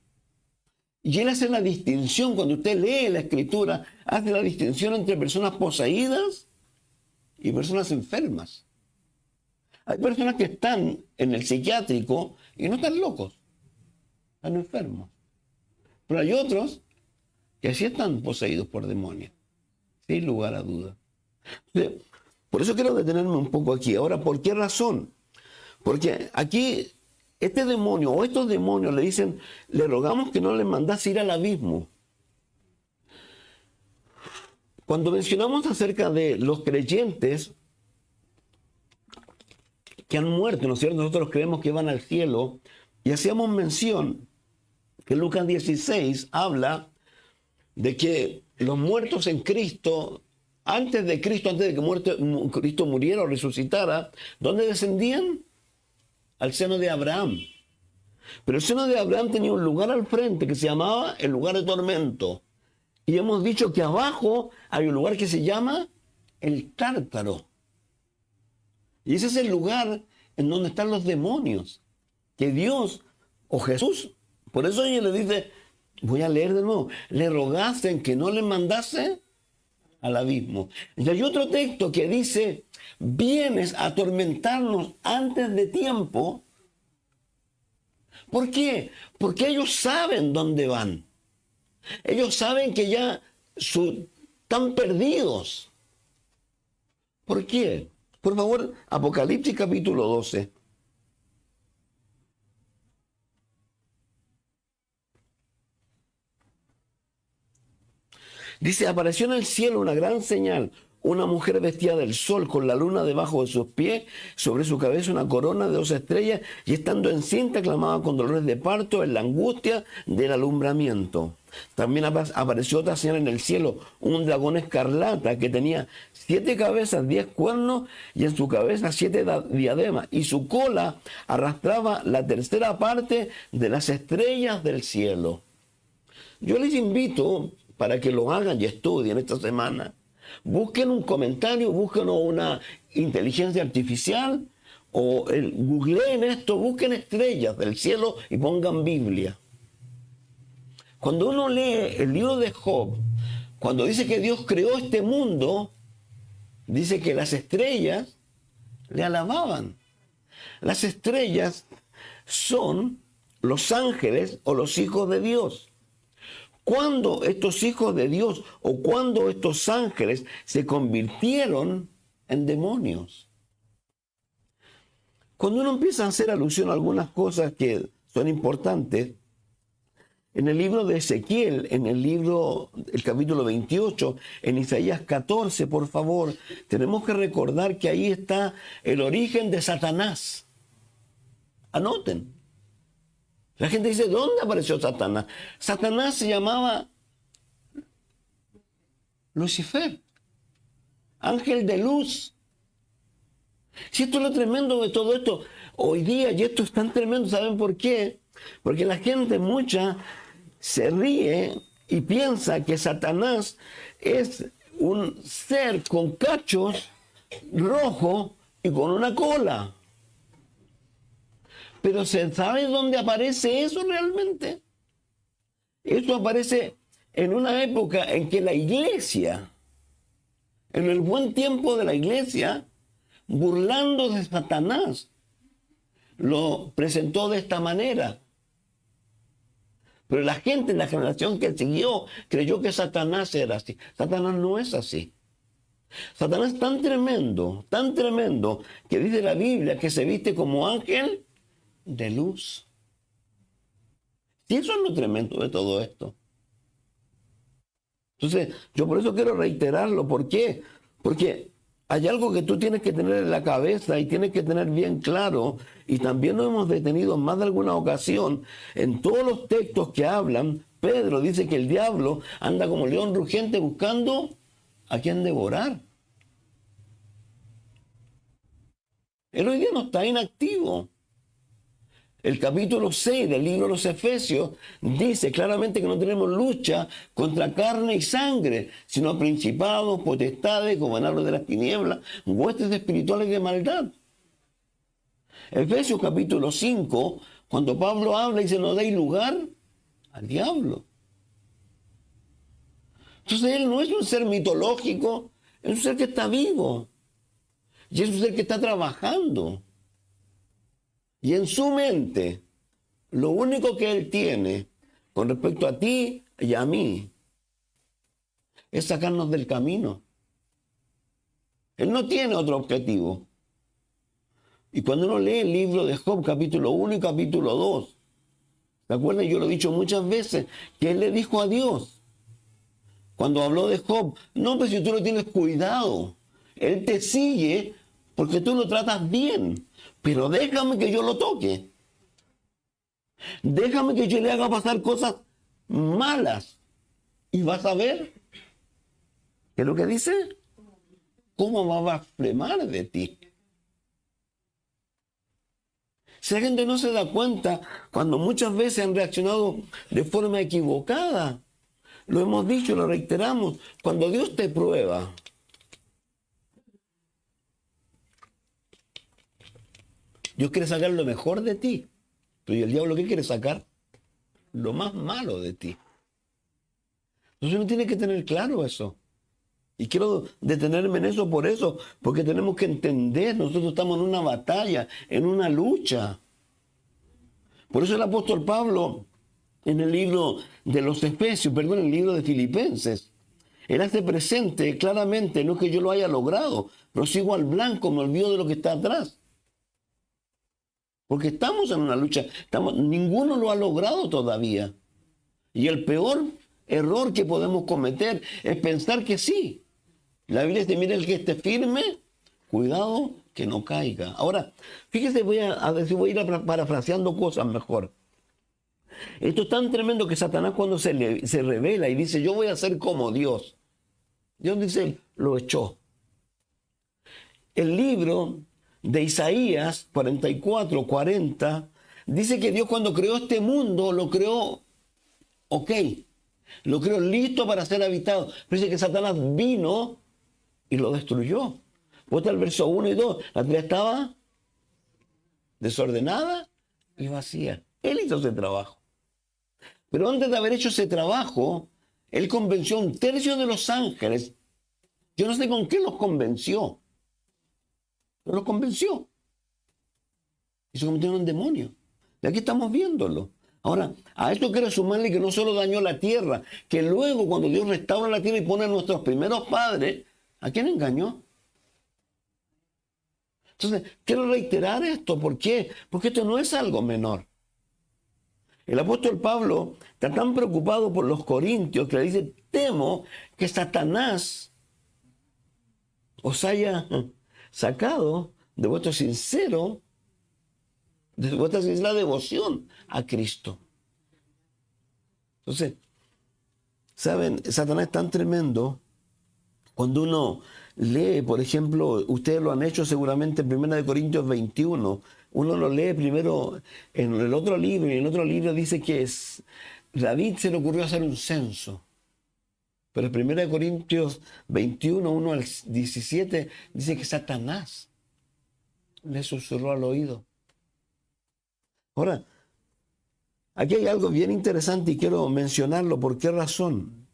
Y él hace la distinción, cuando usted lee la Escritura, hace la distinción entre personas poseídas y personas enfermas. Hay personas que están en el psiquiátrico y no están locos, están enfermos. Pero hay otros que sí están poseídos por demonios, sin lugar a duda. Por eso quiero detenerme un poco aquí. Ahora, ¿por qué razón? Porque aquí este demonio o estos demonios le dicen: le rogamos que no le mandase ir al abismo. Cuando mencionamos acerca de los creyentes que han muerto, ¿no es cierto?, nosotros creemos que van al cielo, y hacíamos mención que Lucas 16 habla de que los muertos en Cristo antes de Cristo, antes de que Cristo muriera o resucitara, ¿dónde descendían? Al seno de Abraham. Pero el seno de Abraham tenía un lugar al frente que se llamaba el lugar de tormento. Y hemos dicho que abajo hay un lugar que se llama el Tártaro. Y ese es el lugar en donde están los demonios. Que Dios o Jesús, por eso ella le dice, voy a leer de nuevo, le rogasen que no le mandase al abismo. Y hay otro texto que dice, vienes a atormentarnos antes de tiempo. ¿Por qué? Porque ellos saben dónde van. Ellos saben que ya están perdidos. ¿Por qué? Por favor, Apocalipsis capítulo 12. Dice, apareció en el cielo una gran señal, una mujer vestida del sol, con la luna debajo de sus pies, sobre su cabeza una corona de 12 estrellas, y estando encinta clamaba con dolores de parto en la angustia del alumbramiento. También apareció otra señal en el cielo, un dragón escarlata que tenía 7 cabezas, 10 cuernos, y en su cabeza 7 diademas, y su cola arrastraba la tercera parte de las estrellas del cielo. Yo les invito para que lo hagan y estudien esta semana. Busquen un comentario, busquen una inteligencia artificial o googleen esto, busquen estrellas del cielo y pongan Biblia. Cuando uno lee el libro de Job, cuando dice que Dios creó este mundo, dice que las estrellas le alababan. Las estrellas son los ángeles o los hijos de Dios. Cuando estos hijos de Dios o cuando estos ángeles se convirtieron en demonios. Cuando uno empieza a hacer alusión a algunas cosas que son importantes, en el libro de Ezequiel, en el capítulo 28, en Isaías 14, por favor, tenemos que recordar que ahí está el origen de Satanás. Anoten. La gente dice, ¿dónde apareció Satanás? Satanás se llamaba Lucifer, ángel de luz. Si esto es lo tremendo de todo esto, hoy día, y esto es tan tremendo, ¿saben por qué? Porque la gente mucha se ríe y piensa que Satanás es un ser con cachos rojo y con una cola. Pero ¿se sabe dónde aparece eso realmente? Eso aparece en una época en que la iglesia, en el buen tiempo de la iglesia, burlando de Satanás, lo presentó de esta manera. Pero la gente, la generación que siguió, creyó que Satanás era así. Satanás no es así. Satanás es tan tremendo, que dice la Biblia que se viste como ángel de luz. Y eso es lo tremendo de todo esto. Entonces, yo por eso quiero reiterarlo. ¿Por qué? Porque hay algo que tú tienes que tener en la cabeza y tienes que tener bien claro, y también nos hemos detenido en más de alguna ocasión, en todos los textos que hablan, Pedro dice que el diablo anda como león rugiente buscando a quien devorar. Él hoy día no está inactivo. El capítulo 6 del libro de los Efesios dice claramente que no tenemos lucha contra carne y sangre, sino principados, potestades, gobernadores de las tinieblas, huestes espirituales de maldad. Efesios capítulo 5, cuando Pablo habla, dice, no deis lugar al diablo. Entonces él no es un ser mitológico, es un ser que está vivo. Y es un ser que está trabajando. Y en su mente, lo único que él tiene con respecto a ti y a mí es sacarnos del camino. Él no tiene otro objetivo. Y cuando uno lee el libro de Job, capítulo 1 y capítulo 2, ¿se acuerdan? Yo lo he dicho muchas veces, que él le dijo a Dios, cuando habló de Job, no, pues si tú no tienes cuidado, él te sigue porque tú lo tratas bien. Pero déjame que yo lo toque. Déjame que yo le haga pasar cosas malas. Y vas a ver. ¿Qué es lo que dice? ¿cómo va a blasfemar de ti? Si la gente no se da cuenta, cuando muchas veces han reaccionado de forma equivocada, lo hemos dicho, lo reiteramos, cuando Dios te prueba, Dios quiere sacar lo mejor de ti, pero ¿y el diablo qué quiere sacar? Lo más malo de ti. Entonces uno tiene que tener claro eso. Y quiero detenerme en eso por eso, porque tenemos que entender, nosotros estamos en una batalla, en una lucha. Por eso el apóstol Pablo, en el libro de los Efesios, perdón, en el libro de Filipenses, él hace presente claramente, no es que yo lo haya logrado, pero sigo al blanco, me olvido de lo que está atrás. Porque estamos en una lucha, ninguno lo ha logrado todavía. Y el peor error que podemos cometer es pensar que sí. La Biblia dice, mire, el que esté firme, cuidado que no caiga. Ahora, fíjese, voy a ir parafraseando cosas mejor. Esto es tan tremendo que Satanás cuando se revela y dice, yo voy a ser como Dios. Dios dice, lo echó. El libro de Isaías 44, 40, dice que Dios cuando creó este mundo, lo creó ok. Lo creó listo para ser habitado. Pero dice que Satanás vino y lo destruyó. Pues el verso 1 y 2. La tierra estaba desordenada y vacía. Él hizo ese trabajo. Pero antes de haber hecho ese trabajo, él convenció a un tercio de los ángeles. Yo no sé con qué los convenció. Pero los convenció. Y se convirtieron en demonios. Y aquí estamos viéndolo. Ahora, a esto quiero sumarle que no solo dañó la tierra, que luego cuando Dios restaura la tierra y pone a nuestros primeros padres, ¿a quién engañó? Entonces, quiero reiterar esto. ¿Por qué? Porque esto no es algo menor. El apóstol Pablo está tan preocupado por los corintios que le dice, temo que Satanás os haya sacado de vuestra sincera devoción a Cristo. Entonces, ¿saben? Satanás es tan tremendo. Cuando uno lee, por ejemplo, ustedes lo han hecho seguramente en 1 Corintios 21, uno lo lee primero en el otro libro, y en el otro libro dice que David se le ocurrió hacer un censo. Pero en 1 Corintios 21, 1 al 17, dice que Satanás le susurró al oído. Ahora, aquí hay algo bien interesante y quiero mencionarlo. ¿Por qué razón?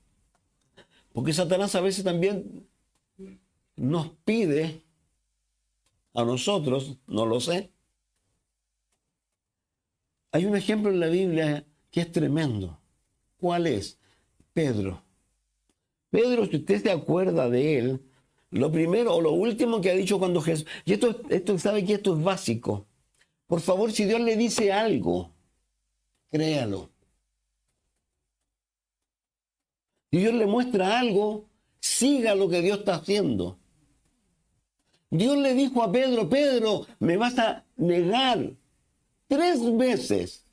Porque Satanás a veces también nos pide a nosotros, no lo sé. Hay un ejemplo en la Biblia que es tremendo. ¿Cuál es? Pedro. Pedro, si usted se acuerda de él, lo primero o lo último que ha dicho cuando Jesús... Y esto sabe que esto es básico. Por favor, si Dios le dice algo, créalo. Si Dios le muestra algo, siga lo que Dios está haciendo. Dios le dijo a Pedro, Pedro, me vas a negar 3 veces.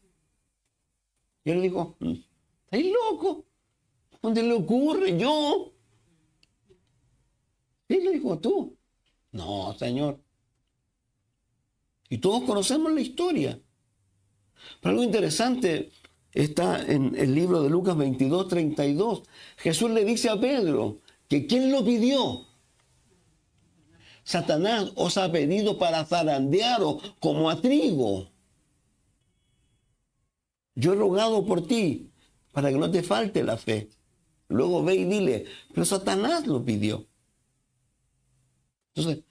Y él dijo, ¿estás loco? ¿Dónde le ocurre? ¿Yo? Y le dijo, ¿tú? No, Señor. Y todos conocemos la historia. Pero algo interesante está en el libro de Lucas 22, 32. Jesús le dice a Pedro que ¿quién lo pidió? Satanás os ha pedido para zarandearos como a trigo. Yo he rogado por ti para que no te falte la fe. Luego ve y dile, pero Satanás lo pidió. Entonces,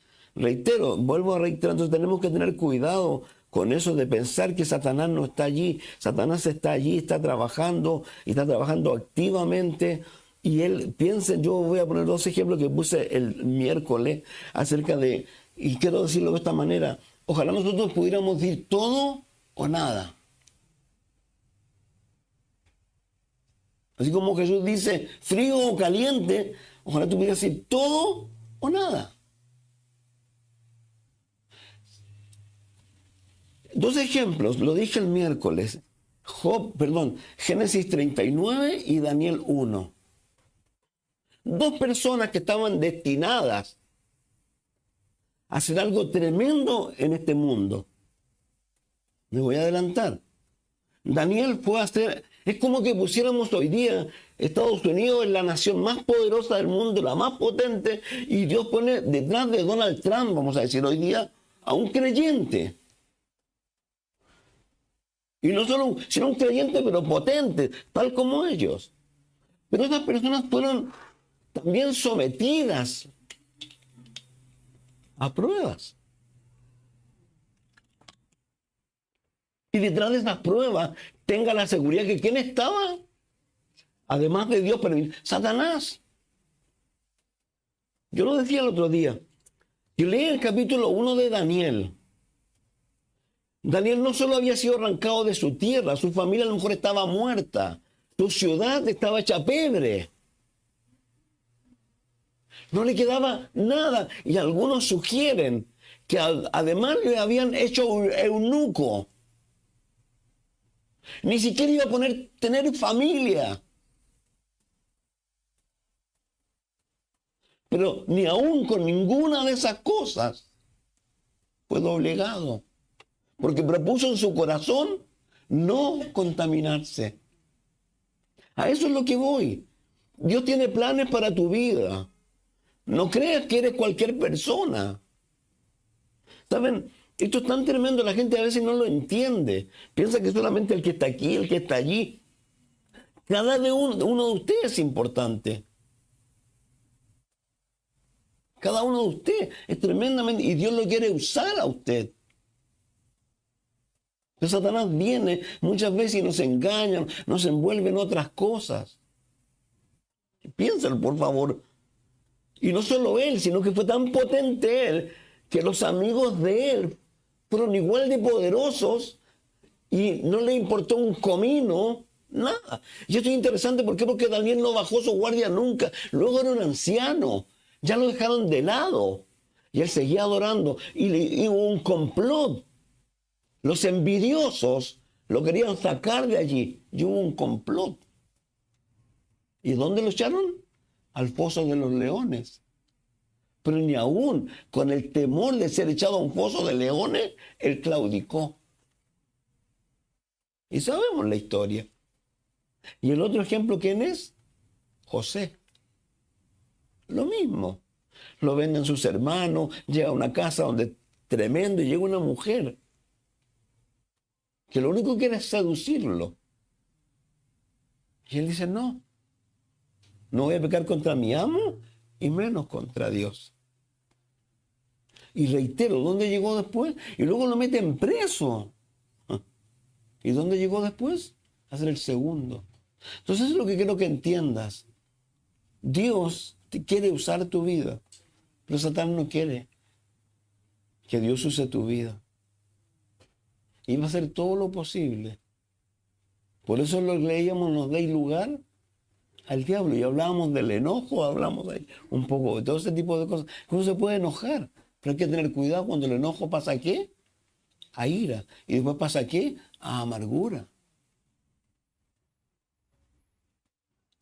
vuelvo a reiterar, entonces tenemos que tener cuidado con eso de pensar que Satanás no está allí. Satanás está allí, está trabajando y está trabajando activamente. Y él piensa, yo voy a poner 2 ejemplos que puse el miércoles acerca de, y quiero decirlo de esta manera, ojalá nosotros pudiéramos decir todo o nada. Así como Jesús dice frío o caliente, ojalá tú pudieras decir todo o nada. 2 ejemplos, lo dije el miércoles. Génesis 39 y Daniel 1. 2 personas que estaban destinadas hacer algo tremendo en este mundo. Me voy a adelantar. Daniel fue a hacer, es como que pusiéramos hoy día, Estados Unidos es la nación más poderosa del mundo, la más potente, y Dios pone detrás de Donald Trump, vamos a decir hoy día, a un creyente. Y no solo, sino un creyente, pero potente, tal como ellos. Pero esas personas fueron también sometidas a pruebas. Y detrás de esas pruebas tenga la seguridad que ¿quién estaba? Además de Dios, pero Satanás. Yo lo decía el otro día. Si leí el capítulo 1 de Daniel, Daniel no solo había sido arrancado de su tierra, su familia a lo mejor estaba muerta, su ciudad estaba hecha pebre. No le quedaba nada. Y algunos sugieren que además le habían hecho eunuco. Ni siquiera iba a tener familia. Pero ni aún con ninguna de esas cosas fue doblegado. Porque propuso en su corazón no contaminarse. A eso es lo que voy. Dios tiene planes para tu vida. No creas que eres cualquier persona. ¿Saben? Esto es tan tremendo, la gente a veces no lo entiende. Piensa que solamente el que está aquí, el que está allí. Cada uno de ustedes es importante. Cada uno de ustedes es tremendamente... Y Dios lo quiere usar a usted. Pero Satanás viene muchas veces y nos engaña, nos envuelve en otras cosas. Piénsalo, por favor. Y no solo él, sino que fue tan potente él, que los amigos de él fueron igual de poderosos y no le importó un comino, nada. Y esto es interesante, ¿por qué? Porque Daniel no bajó su guardia nunca. Luego era un anciano, ya lo dejaron de lado. Y él seguía adorando. Y hubo un complot. Los envidiosos lo querían sacar de allí. Y hubo un complot. ¿Y dónde lo echaron? Al foso de los leones. Pero ni aún con el temor de ser echado a un foso de leones, él claudicó. Y sabemos la historia. Y el otro ejemplo, ¿quién es? José. Lo mismo. Lo venden sus hermanos, llega a una casa donde tremendo y llega una mujer que lo único que quiere es seducirlo. Y él dice, no voy a pecar contra mi amo y menos contra Dios. Y reitero, ¿dónde llegó después? Y luego lo meten preso. ¿Y dónde llegó después? A ser el segundo. Entonces es lo que quiero que entiendas. Dios quiere usar tu vida, pero Satán no quiere que Dios use tu vida. Y va a hacer todo lo posible. Por eso lo leíamos, nos deis lugar al diablo. Y hablábamos del enojo, hablamos de un poco de todo ese tipo de cosas. Uno se puede enojar, pero hay que tener cuidado cuando el enojo pasa ¿a qué? A ira. Y después pasa ¿a qué? A amargura.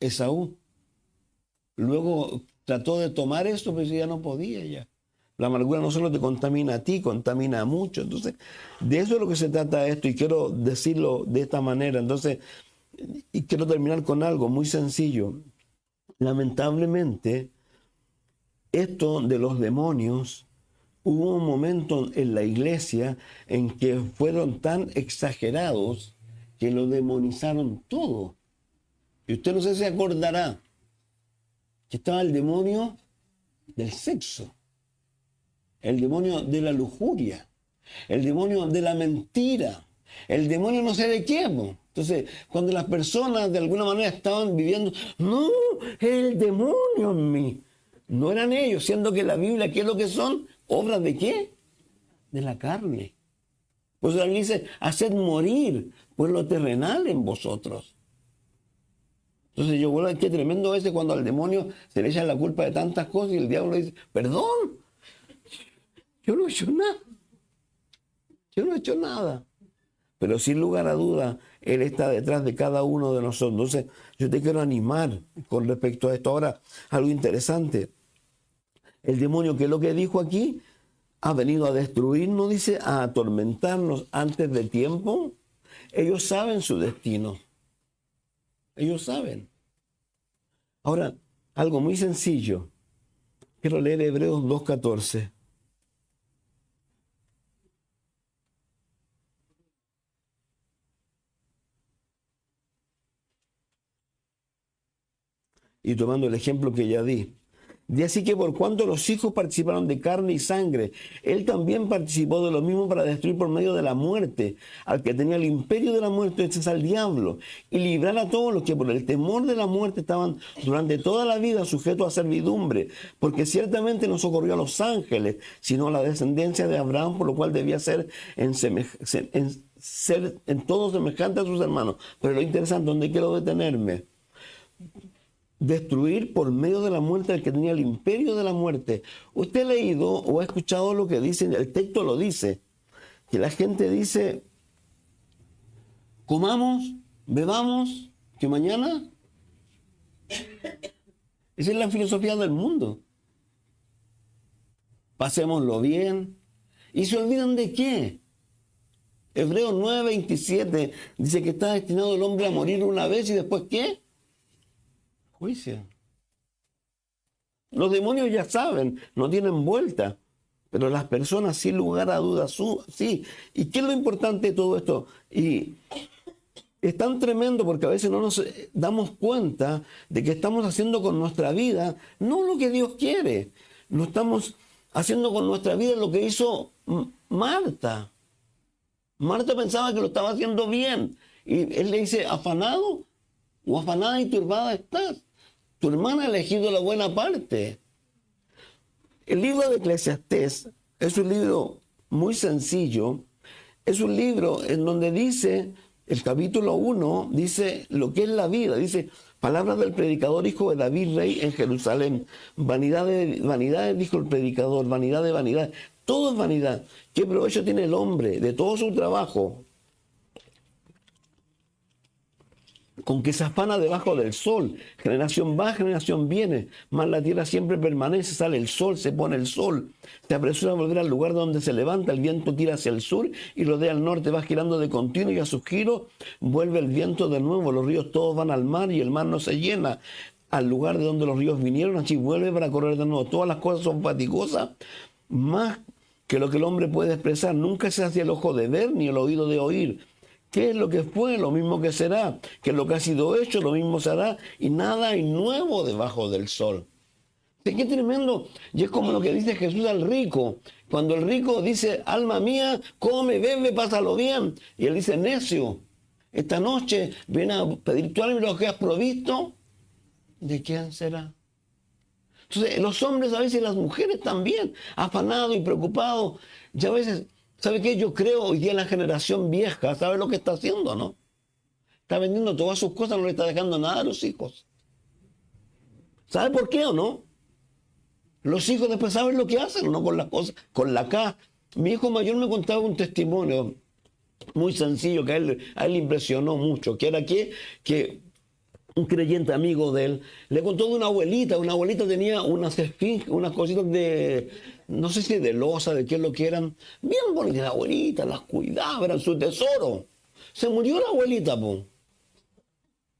Esaú luego trató de tomar esto, pero ya no podía ya. La amargura no solo te contamina a ti, contamina a muchos. Entonces, de eso es lo que se trata esto, y quiero decirlo de esta manera. Entonces, y quiero terminar con algo muy sencillo. Lamentablemente, esto de los demonios, hubo un momento en la iglesia en que fueron tan exagerados que lo demonizaron todo. Y usted no sé si se acordará que estaba el demonio del sexo, el demonio de la lujuria, el demonio de la mentira, el demonio no sé de qué. Entonces, cuando las personas de alguna manera estaban viviendo, no, el demonio en mí. No eran ellos, siendo que la Biblia, ¿qué es lo que son? ¿Obras de qué? De la carne. Pues la Biblia dice, haced morir pues lo terrenal en vosotros. Entonces yo vuelvo, qué tremendo ese cuando al demonio se le echa la culpa de tantas cosas y el diablo dice, perdón, yo no he hecho nada. Yo no he hecho nada. Pero sin lugar a duda, Él está detrás de cada uno de nosotros. Entonces yo te quiero animar con respecto a esto. Ahora, algo interesante. El demonio, ¿qué es lo que dijo aquí? ha venido a destruirnos, dice, a atormentarnos antes de tiempo. Ellos saben su destino. Ellos saben. Ahora, algo muy sencillo. Quiero leer Hebreos 2:14. Y tomando el ejemplo que ya di. Y así que por cuanto los hijos participaron de carne y sangre, él también participó de lo mismo para destruir por medio de la muerte al que tenía el imperio de la muerte, este es al diablo, y librar a todos los que por el temor de la muerte estaban durante toda la vida sujetos a servidumbre, porque ciertamente no socorrió a los ángeles, sino a la descendencia de Abraham, por lo cual debía ser en todo semejante a sus hermanos. Pero lo interesante, donde quiero detenerme, destruir por medio de la muerte al que tenía el imperio de la muerte. ¿Usted ha leído o ha escuchado lo que dice? El texto lo dice, que la gente dice, comamos, bebamos, que mañana. Esa es la filosofía del mundo. Pasémoslo bien. ¿Y se olvidan de qué? Hebreos 9:27 dice que está destinado el hombre a morir una vez y después ¿qué? Juicio. Los demonios ya saben, no tienen vuelta, pero las personas sin lugar a dudas, sí. ¿Y qué es lo importante de todo esto? Y es tan tremendo porque a veces no nos damos cuenta de que estamos haciendo con nuestra vida no lo que Dios quiere. No estamos haciendo con nuestra vida lo que hizo Marta. Marta pensaba que lo estaba haciendo bien. Y él le dice, afanado o afanada y turbada estás. Tu hermana ha elegido la buena parte. El libro de Eclesiastés es un libro muy sencillo. Es un libro en donde dice, el capítulo 1, dice lo que es la vida. Dice, palabras del predicador, hijo de David, rey en Jerusalén. Vanidad de vanidades, dijo el predicador, vanidad de vanidad. Todo es vanidad. ¿Qué provecho tiene el hombre de todo su trabajo? Con que se afana debajo del sol. Generación va, generación viene. Mas la tierra siempre permanece. Sale el sol, se pone el sol. Se apresura a volver al lugar donde se levanta. El viento tira hacia el sur y rodea al norte. Va girando de continuo y a sus giros vuelve el viento de nuevo. Los ríos todos van al mar y el mar no se llena. Al lugar de donde los ríos vinieron, así vuelve para correr de nuevo. Todas las cosas son fatigosas, más que lo que el hombre puede expresar. Nunca se hace el ojo de ver ni el oído de oír. ¿Qué es lo que fue? Lo mismo que será. ¿Qué es lo que ha sido hecho? Lo mismo será. Y nada hay nuevo debajo del sol. ¿Qué tremendo? Y es como lo que dice Jesús al rico. Cuando el rico dice, alma mía, come, bebe, pásalo bien. Y él dice, necio, esta noche viene a pedir tu alma y lo que has provisto, ¿de quién será? Entonces, los hombres a veces y las mujeres también, afanados y preocupados. Y a veces... ¿Sabe qué? Yo creo hoy día en la generación vieja, ¿sabe lo que está haciendo, no? Está vendiendo todas sus cosas, no le está dejando nada a los hijos. ¿Sabe por qué o no? Los hijos después saben lo que hacen, ¿no? Con las cosas, con la casa. Mi hijo mayor me contaba un testimonio muy sencillo que a él le impresionó mucho, que era que un creyente amigo de él le contó de una abuelita. Una abuelita tenía unas esfinges, unas cositas de, no sé si de loza, de qué es lo que eran, bien bonitas. La abuelita las cuidaba, eran su tesoro. Se murió la abuelita, po.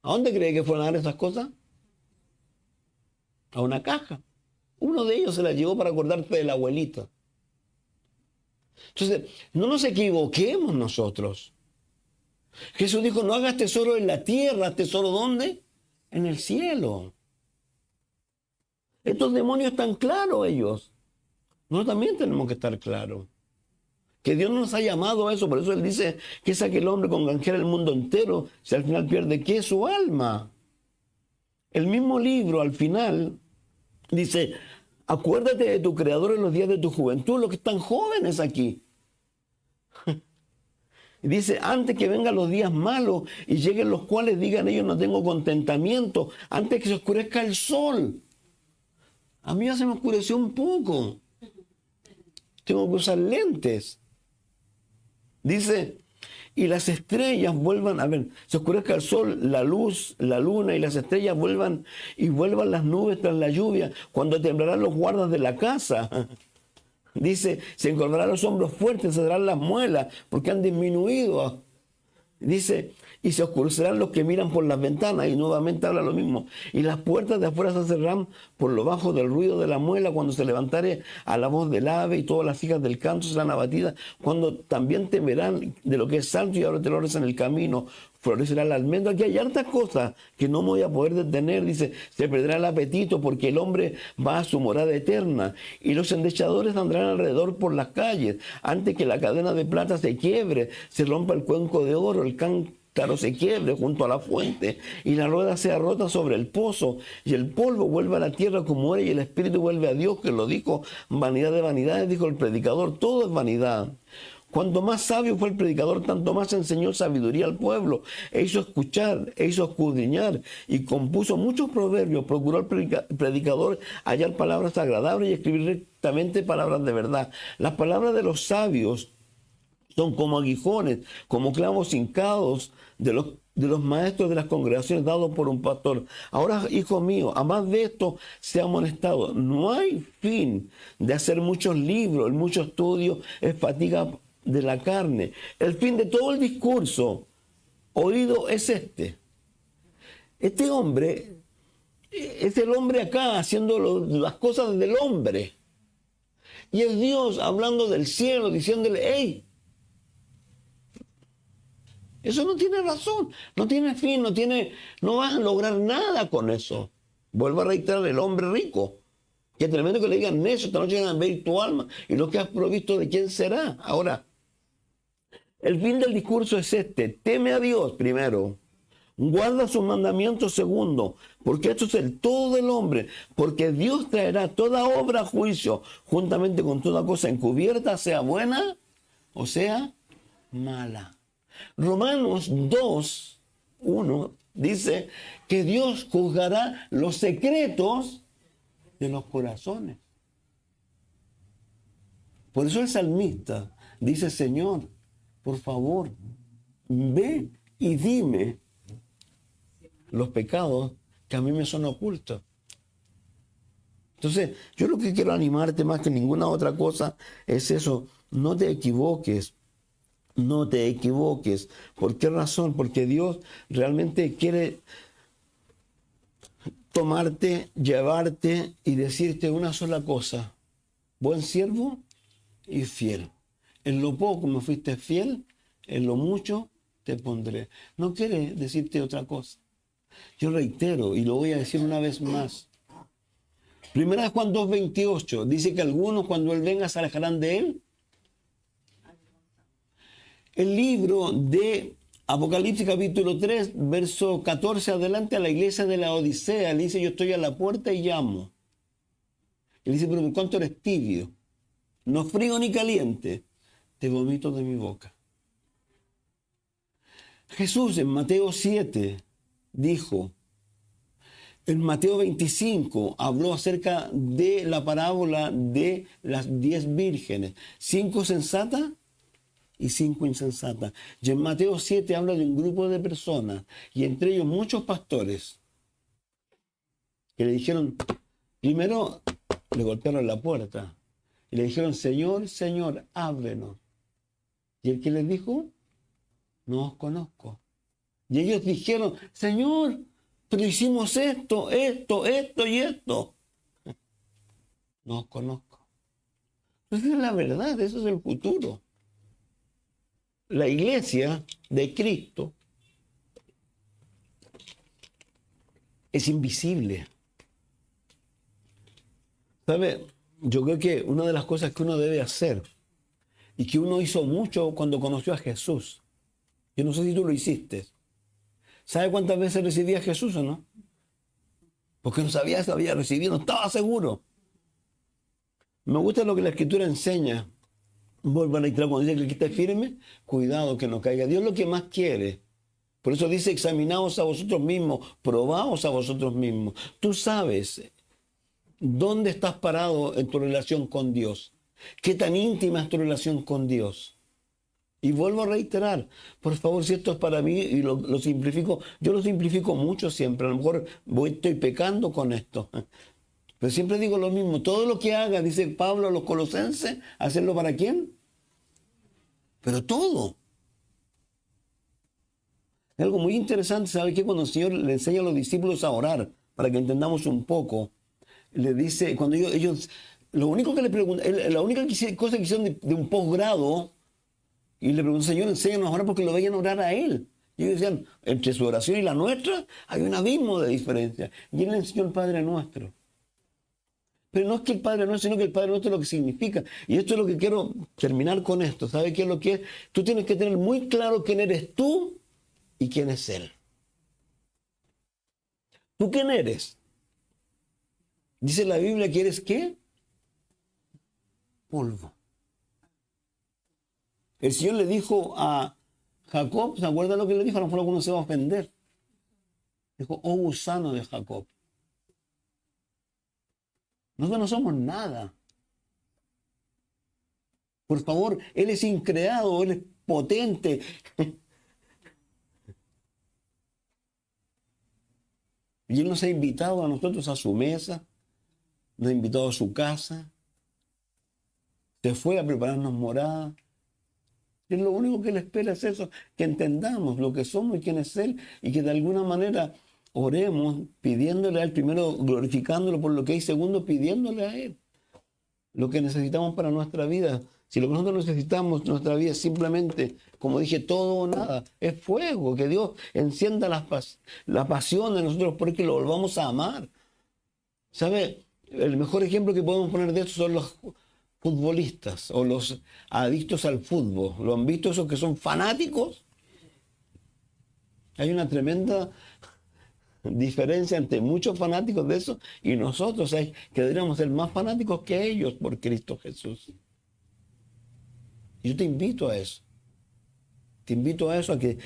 ¿A dónde cree que fueron a dar esas cosas? A una caja. Uno de ellos se la llevó para acordarse de la abuelita. Entonces, no nos equivoquemos nosotros. Jesús dijo, no hagas tesoro en la tierra, haz tesoro ¿dónde? En el cielo. Estos demonios están claros ellos. Nosotros también tenemos que estar claros. Que Dios nos ha llamado a eso, por eso Él dice que es aquel hombre con granjera el mundo entero, si al final pierde, ¿qué? Su alma. El mismo libro al final dice, acuérdate de tu Creador en los días de tu juventud, los que están jóvenes aquí. Dice, antes que vengan los días malos y lleguen los cuales digan ellos no tengo contentamiento, antes que se oscurezca el sol. A mí ya se me oscureció un poco. Tengo que usar lentes. Dice, y las estrellas vuelvan, a ver, se oscurezca el sol, la luz, la luna y las estrellas vuelvan y vuelvan las nubes tras la lluvia, cuando temblarán los guardas de la casa. Dice, se encorvarán los hombros fuertes, se darán las muelas, porque han disminuido. Dice, y se oscurecerán los que miran por las ventanas, y nuevamente habla lo mismo. Y las puertas de afuera se cerrarán por lo bajo del ruido de la muela, cuando se levantare a la voz del ave, y todas las hijas del canto serán abatidas, cuando también temerán de lo que es santo, y habrá terrores en el camino, florecerá el almendro. Aquí hay hartas cosas que no me voy a poder detener. Dice, se perderá el apetito, porque el hombre va a su morada eterna, y los endechadores andarán alrededor por las calles, antes que la cadena de plata se quiebre, se rompa el cuenco de oro, el cántaro se quiebre junto a la fuente, y la rueda sea rota sobre el pozo, y el polvo vuelve a la tierra como era, y el espíritu vuelve a Dios, que lo dijo. Vanidad de vanidades, dijo el predicador, todo es vanidad. Cuanto más sabio fue el predicador, tanto más enseñó sabiduría al pueblo, e hizo escuchar, e hizo escudriñar, y compuso muchos proverbios. Procuró el predicador hallar palabras agradables y escribir rectamente palabras de verdad. Las palabras de los sabios son como aguijones, como clavos hincados de los maestros de las congregaciones, dados por un pastor. Ahora, hijo mío, a más de esto se ha amonestado. No hay fin de hacer muchos libros, el mucho estudio es fatiga de la carne. El fin de todo el discurso oído es este. Este hombre es el hombre acá haciendo las cosas del hombre. Y es Dios hablando del cielo, diciéndole, hey, eso no tiene razón, no tiene fin, no vas a lograr nada con eso. Vuelvo a reiterar, el hombre rico. Que tremendo que le digan necio, esta noche van a ver tu alma y lo que has provisto de quién será. Ahora, el fin del discurso es este: teme a Dios primero, guarda sus mandamientos segundo, porque esto es el todo del hombre, porque Dios traerá toda obra a juicio, juntamente con toda cosa encubierta, sea buena o sea mala. Romanos 2:1 dice que Dios juzgará los secretos de los corazones. Por eso el salmista dice, Señor, por favor, ve y dime los pecados que a mí me son ocultos. Entonces, yo lo que quiero animarte más que ninguna otra cosa es eso: no te equivoques. No te equivoques. ¿Por qué razón? Porque Dios realmente quiere tomarte, llevarte y decirte una sola cosa: buen siervo y fiel. En lo poco me fuiste fiel, en lo mucho te pondré. No quiere decirte otra cosa. Yo reitero y lo voy a decir una vez más. Primera Juan 2:28 dice que algunos, cuando Él venga, se alejarán de Él. El libro de Apocalipsis capítulo 3, verso 14 adelante, a la iglesia de la Odisea, le dice, yo estoy a la puerta y llamo. Él dice, pero por cuánto eres tibio, no frío ni caliente, te vomito de mi boca. Jesús en Mateo 7 dijo, en Mateo 25 habló acerca de la parábola de las 10 vírgenes, 5 sensatas y 5 insensatas. Y en Mateo 7 habla de un grupo de personas, y entre ellos muchos pastores, que le dijeron, primero le golpearon la puerta, y le dijeron, Señor, Señor, ábrenos. Y el que les dijo, no os conozco. Y ellos dijeron, Señor, pero hicimos esto y esto. No os conozco. Esa es la verdad, eso es el futuro. La iglesia de Cristo es invisible. ¿Sabe? Yo creo que una de las cosas que uno debe hacer, y que uno hizo mucho cuando conoció a Jesús, yo no sé si tú lo hiciste. ¿Sabe cuántas veces recibí a Jesús o no? Porque no sabía si había recibido, no estaba seguro. Me gusta lo que la Escritura enseña. Vuelvo a reiterar cuando dice que el que esté firme, cuidado que no caiga. Dios lo que más quiere. Por eso dice, examinaos a vosotros mismos, probaos a vosotros mismos. Tú sabes dónde estás parado en tu relación con Dios. Qué tan íntima es tu relación con Dios. Y vuelvo a reiterar, por favor, si esto es para mí y lo simplifico, yo lo simplifico mucho siempre. A lo mejor estoy pecando con esto. Pero siempre digo lo mismo, todo lo que haga, dice Pablo a los colosenses, ¿hacerlo para quién? Pero todo. Es algo muy interesante, ¿sabe qué? Cuando el Señor le enseña a los discípulos a orar, para que entendamos un poco, le dice, cuando ellos lo único que le preguntan, la única cosa que hicieron de un posgrado, y le preguntó, Señor, enséñanos a orar porque lo vayan a orar a Él. Y ellos decían, entre su oración y la nuestra hay un abismo de diferencia. Y Él le enseñó el Padre Nuestro. Pero no es que el Padre Nuestro, sino que el Padre Nuestro es lo que significa. Y esto es lo que quiero terminar con esto. ¿Sabe qué es lo que es? Tú tienes que tener muy claro quién eres tú y quién es Él. ¿Tú quién eres? Dice la Biblia que eres ¿qué? Polvo. El Señor le dijo a Jacob, ¿se acuerdan lo que le dijo? A lo mejor alguno se va a ofender. Dijo, oh gusano de Jacob. Nosotros no somos nada. Por favor, Él es increado, Él es potente. Y Él nos ha invitado a nosotros a su mesa, nos ha invitado a su casa, se fue a prepararnos morada. Y lo único que Él espera es eso, que entendamos lo que somos y quién es Él, y que de alguna manera oremos pidiéndole a Él, primero glorificándolo por lo que hay, segundo pidiéndole a Él lo que necesitamos para nuestra vida. Si lo que nosotros necesitamos en nuestra vida es simplemente, como dije, todo o nada, es fuego, que Dios encienda la pasión de nosotros porque lo volvamos a amar. ¿Sabe? El mejor ejemplo que podemos poner de esto son los futbolistas o los adictos al fútbol. ¿Lo han visto esos que son fanáticos? Hay una tremenda diferencia entre muchos fanáticos de eso y nosotros, que deberíamos ser más fanáticos que ellos por Cristo Jesús. Yo te invito a eso. Te invito a eso, a que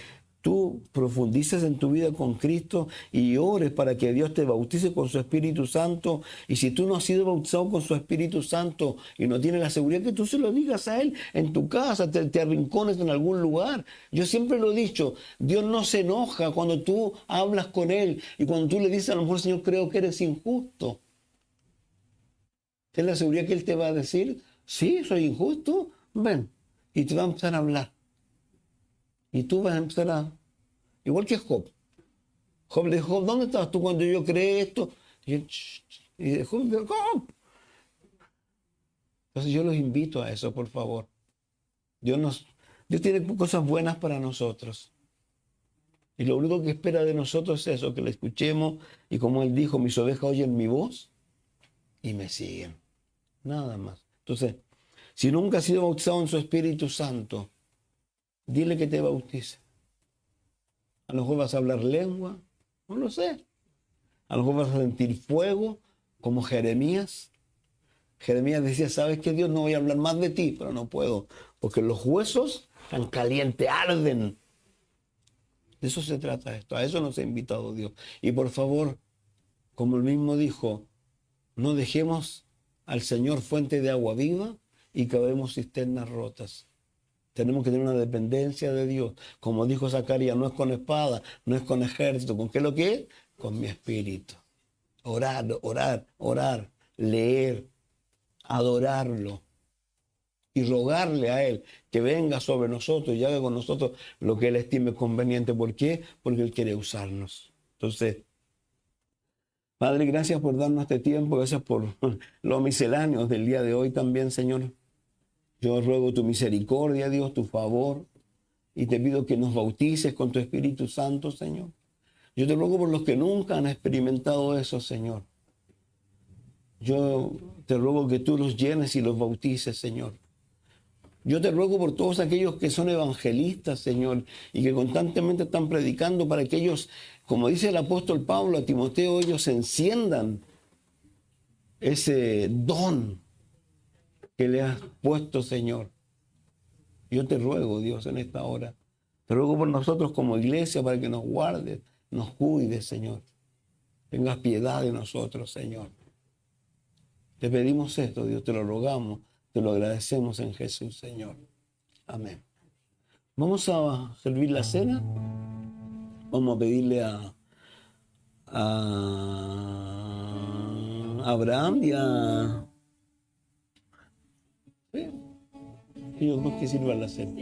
tú profundices en tu vida con Cristo y ores para que Dios te bautice con su Espíritu Santo. Y si tú no has sido bautizado con su Espíritu Santo y no tienes la seguridad, que tú se lo digas a Él en tu casa, te arrincones en algún lugar. Yo siempre lo he dicho, Dios no se enoja cuando tú hablas con Él y cuando tú le dices, a lo mejor, Señor, creo que eres injusto. ¿Tienes la seguridad que Él te va a decir, sí, soy injusto? Ven. Y te va a empezar a hablar. Y tú vas a empezar a... Igual que Job. Job le dijo, ¿dónde estabas tú cuando yo creé esto? Y Job dijo, Job. Entonces yo los invito a eso, por favor. Dios tiene cosas buenas para nosotros. Y lo único que espera de nosotros es eso, que le escuchemos. Y como Él dijo, mis ovejas oyen mi voz y me siguen. Nada más. Entonces, si nunca has sido bautizado en su Espíritu Santo, dile que te bautice. A lo mejor vas a hablar lengua, no lo sé. A lo mejor vas a sentir fuego, como Jeremías. Jeremías decía, ¿sabes qué, Dios? No voy a hablar más de ti, pero no puedo, porque los huesos están calientes, arden. De eso se trata esto, a eso nos ha invitado Dios. Y por favor, como él mismo dijo, no dejemos al Señor fuente de agua viva y cavemos cisternas rotas. Tenemos que tener una dependencia de Dios. Como dijo Zacarías, no es con espada, no es con ejército. ¿Con qué lo que es? Con mi espíritu. Orar, orar, orar, leer, adorarlo y rogarle a Él que venga sobre nosotros y haga con nosotros lo que Él estime conveniente. ¿Por qué? Porque Él quiere usarnos. Entonces, Padre, gracias por darnos este tiempo, gracias por los misceláneos del día de hoy también, Señor. Yo ruego tu misericordia, Dios, tu favor, y te pido que nos bautices con tu Espíritu Santo, Señor. Yo te ruego por los que nunca han experimentado eso, Señor. Yo te ruego que tú los llenes y los bautices, Señor. Yo te ruego por todos aquellos que son evangelistas, Señor, y que constantemente están predicando para que ellos, como dice el apóstol Pablo a Timoteo, ellos enciendan ese don que le has puesto, Señor. Yo te ruego, Dios, en esta hora. Te ruego por nosotros como iglesia para que nos guardes, nos cuides, Señor. Tengas piedad de nosotros, Señor. Te pedimos esto, Dios, te lo rogamos, te lo agradecemos en Jesús, Señor. Amén. Vamos a servir la cena. Vamos a pedirle a Abraham y a ellos dos que sirvan la cena.